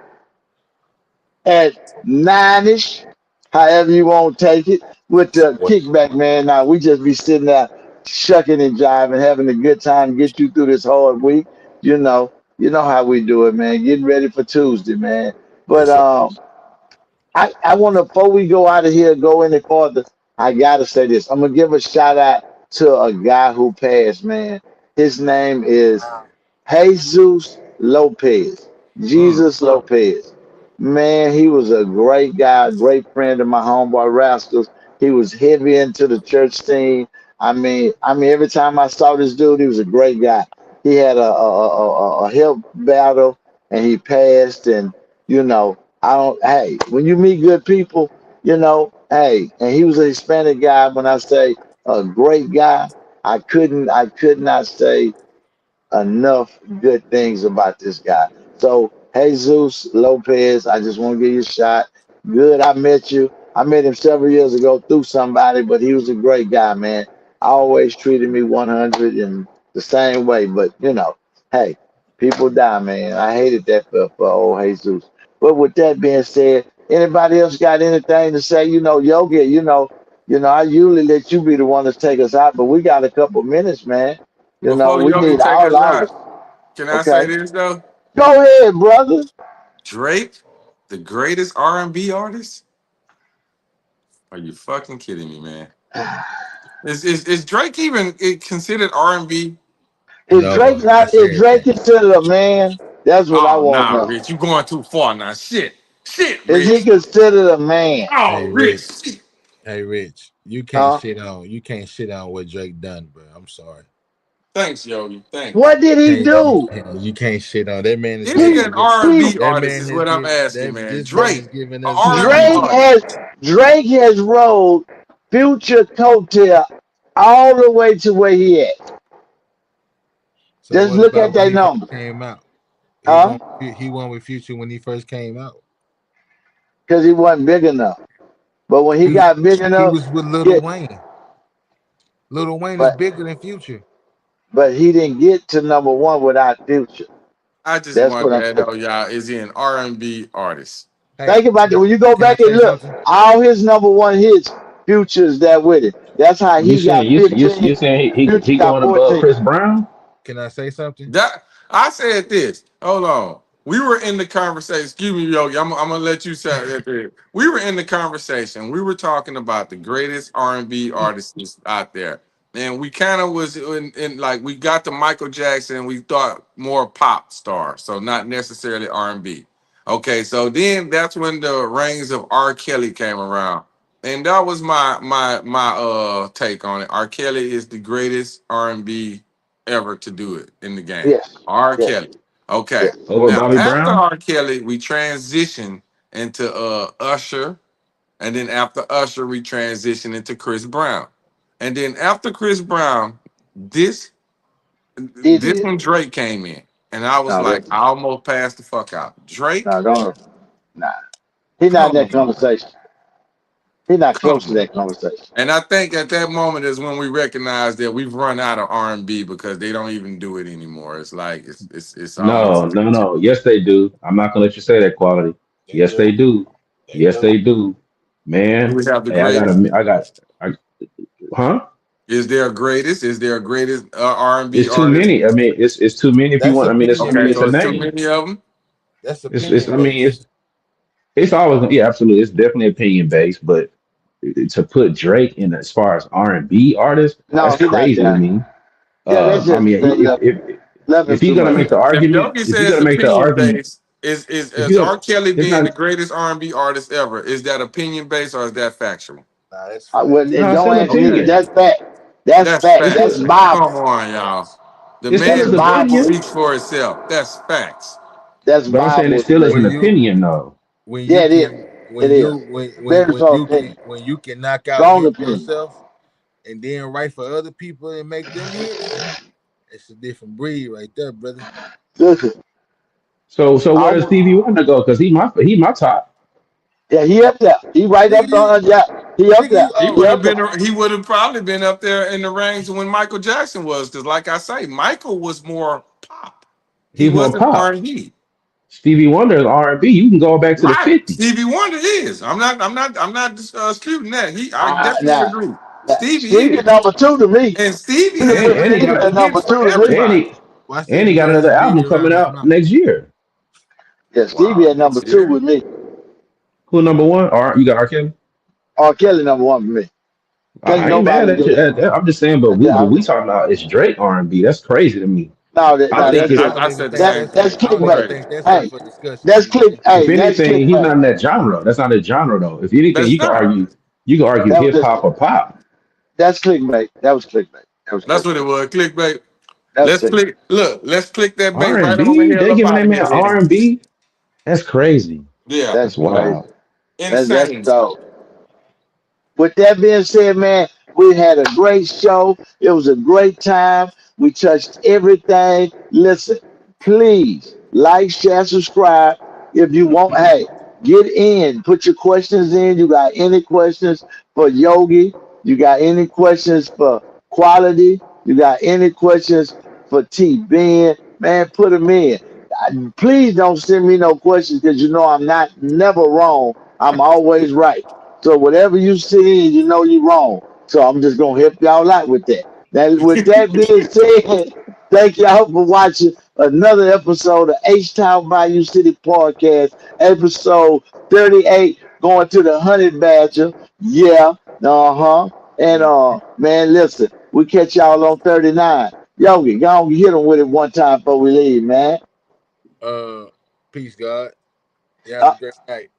at 9ish, however you want to take it, with the kickback, man. Now we just be sitting there shucking and jiving, having a good time, get you through this hard week. You know how we do it, man. Getting ready for Tuesday, man. But Yes, sir. I want to, before we go out of here, go any further, I got to say this. I'm going to give a shout out to a guy who passed, man. His name is Jesus Lopez. Mm. Jesus Lopez. Man, he was a great guy, a great friend of my homeboy Rascals. He was heavy into the church scene. I mean, every time I saw this dude, he was a great guy. He had a health battle and he passed. And I don't. Hey, when you meet good people, hey, and he was a Hispanic guy. When I say a great guy, I could not say enough good things about this guy. So, Jesus Lopez, I just want to give you a shot. Good, I met you. I met him several years ago through somebody, but he was a great guy, man. Always treated me 100 and the same way. But, hey, people die, man. I hated that for old Jesus. But with that being said, anybody else got anything to say? Yogi, I usually let you be the one to take us out, but we got a couple minutes, man. Before We Yogi need take all us hours. out, can I say Okay. this though? Go ahead, brother. Drake, the greatest R&B artist? Are you fucking kidding me, man? Is Drake even considered R&B? Is No, Drake I not is said Drake that. considered a man? That's what I Oh, want to nah, know. Rich, you going too far now. Shit, Is he Rich. considered a man? Oh, Hey, Rich. Rich. Hey, Rich. You can't Huh? shit on. You can't shit on what Drake done, bro. I'm sorry. Thanks, Yogi. Thanks. What did he do? You can't shit on that man. Is Is he giving an us. He R&B That artist? man Is has what I'm given. asking, That man. this man Drake, is giving a us R&B gems. artist. Drake has rode Future coattail all the way to where he at. So Just what look at about when that he first number. came out? He Huh? won. He won with Future when he first came out. Because he wasn't big enough. But when he He got big he enough, was with Lil get Wayne. Lil Wayne is but bigger than Future. but he didn't get to number one without Future. I just That's what wanted I'm to saying. know, y'all, is he an R&B artist? Hey, Think about it. When you go can I back and say look, something? all his number one hits, Future's that with it. That's how You he got saying you 15, saying Future he got going above 14. Chris Brown? Can I say something? That I said this. Hold on. We were in the conversation. Excuse me, Yogi. I'm gonna let you say it. We were in the conversation. We were talking about the greatest R&B artists out there, and we kind of was in like we got to Michael Jackson. We thought more pop star, so not necessarily R&B. Okay, so then that's when the reigns of R. Kelly came around, and that was my take on it. R. Kelly is the greatest R&B ever to do it in the game. Yes, R. yes, Kelly. Okay. yes. Over Now Bobby after Brown? R. Kelly, we transitioned into Usher, and then after Usher, we transitioned into Chris Brown, and then after Chris Brown, this this Easy. when Drake came in, and I was No, like, that's I almost passed the fuck out. Drake, no, don't. Nah, he's not in come that on, conversation. He's not close come to on. that conversation. And I think at that moment is when we recognize that we've run out of R&B because they don't even do it anymore. It's like it's No, almost no, no. Yes, they do. I'm not gonna let you say that quality. They Yes, do. they do. They Yes, do. they do. do Man, we have the hey, greatest? I, huh? Is there a greatest? Is there a greatest R&B It's too artist? many. I mean, it's too many. If you That's want, I mean, it's. I opinion mean, Okay, it's so a it's based. too name. many of them. That's It's. opinion I mean, based. it's always. Yeah, absolutely. It's definitely opinion based, but to put Drake in as far as R&B artist, No, that's he's not crazy to there. me. Yeah, that's I just mean, they love him if you're too gonna much. make the If argument, Yogi if you're says gonna make the opinion argument, based, is if you're R. gonna, Kelly it's being the not. greatest R&B artist ever? Is that opinion based or is that factual? Nah, that's Well, facts. and No, it's don't still ask me. Okay, opinion. That's fact. That's that's facts. It's facts. That's still. Come Bible. on, y'all. The It still That's is man's work Bible. opinion, speaks for itself. That's facts. That's but I'm saying it Bible still is speak. an When you opinion, though. when Yeah, you it is. can It is. Very strong opinion. when you can knock out Strong hits opinion. yourself and then write for other people and make them hits, it's a different breed right there, brother. Listen, So where does I'm, Stevie Wonder go? Because he my top. yeah, he up there. He right Nigga, up there. Yeah, he up there. you He up there. He would have probably been up there in the range when Michael Jackson was, because like I say, Michael was more pop. He He's more wasn't pop. R&B. Stevie Wonder is R&B. You can go back to the Right. '50s. Stevie Wonder is. I'm not disputing that. I definitely Now, agree. now, Stevie Stevie is. number two to me. And Stevie You can has put And he Stevie got at been number hits for two to me. and everybody. he watch this and he got greatest another album video coming around his out mouth. next year. Yeah, Stevie Wow, at number next two year. with me. Who number one? You got R. Kelly. R. Kelly number one for me. Can't I ain't mad nobody at do you. that. I'm just saying, but Yeah, we talking about it's Drake R&B. That's crazy to me. no, I I think that's don't it's I just don't I even said the think same that's that's thing. I don't even clickbait. think that's up Hey, for discussion, that's G click. man. if Hey, that's anything, he's clickbait. not in that genre. That's not a genre though. If anything, That's not. you can argue That was hip just hop or pop. that's clickbait. That was clickbait. That was That's what clickbait. it was. Clickbait. That's clickbait. Let's click that bait right on the R&B, hell they up giving out that of man here then. R&B. That's crazy. Yeah. That's That's crazy. wild. That's Insane. so. With that being said, man, we had a great show. It was a great time. We touched everything. Listen, please like, share, subscribe. If you want, hey, get in. Put your questions in. You got any questions for Yogi? You got any questions for Quality? You got any questions for T Ben? Man, put them in. Please don't send me no questions because you know I'm not never wrong. I'm always right. So whatever you see, you know you're wrong. So I'm just gonna help y'all out with that. Now, with that being said, thank y'all for watching another episode of H Town Bayou City Podcast, episode 38, going to the Honey Badger. Yeah, uh-huh. And man, listen, we catch y'all on 39. Yogi, go on hit them with it one time before we leave, man. Peace, God. You have a Uh, great night.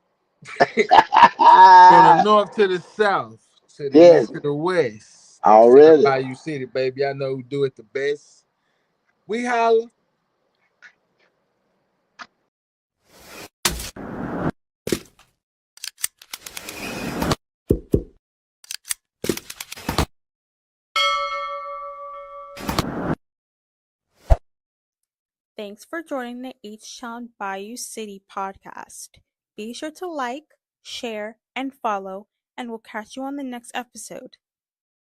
From the north to the south, to the yes, east to the west. H-Town already. Bayou City, baby. I know who do it the best. We holla. Thanks for joining the H-Town Bayou City podcast. Be sure to like, share, and follow, and we'll catch you on the next episode.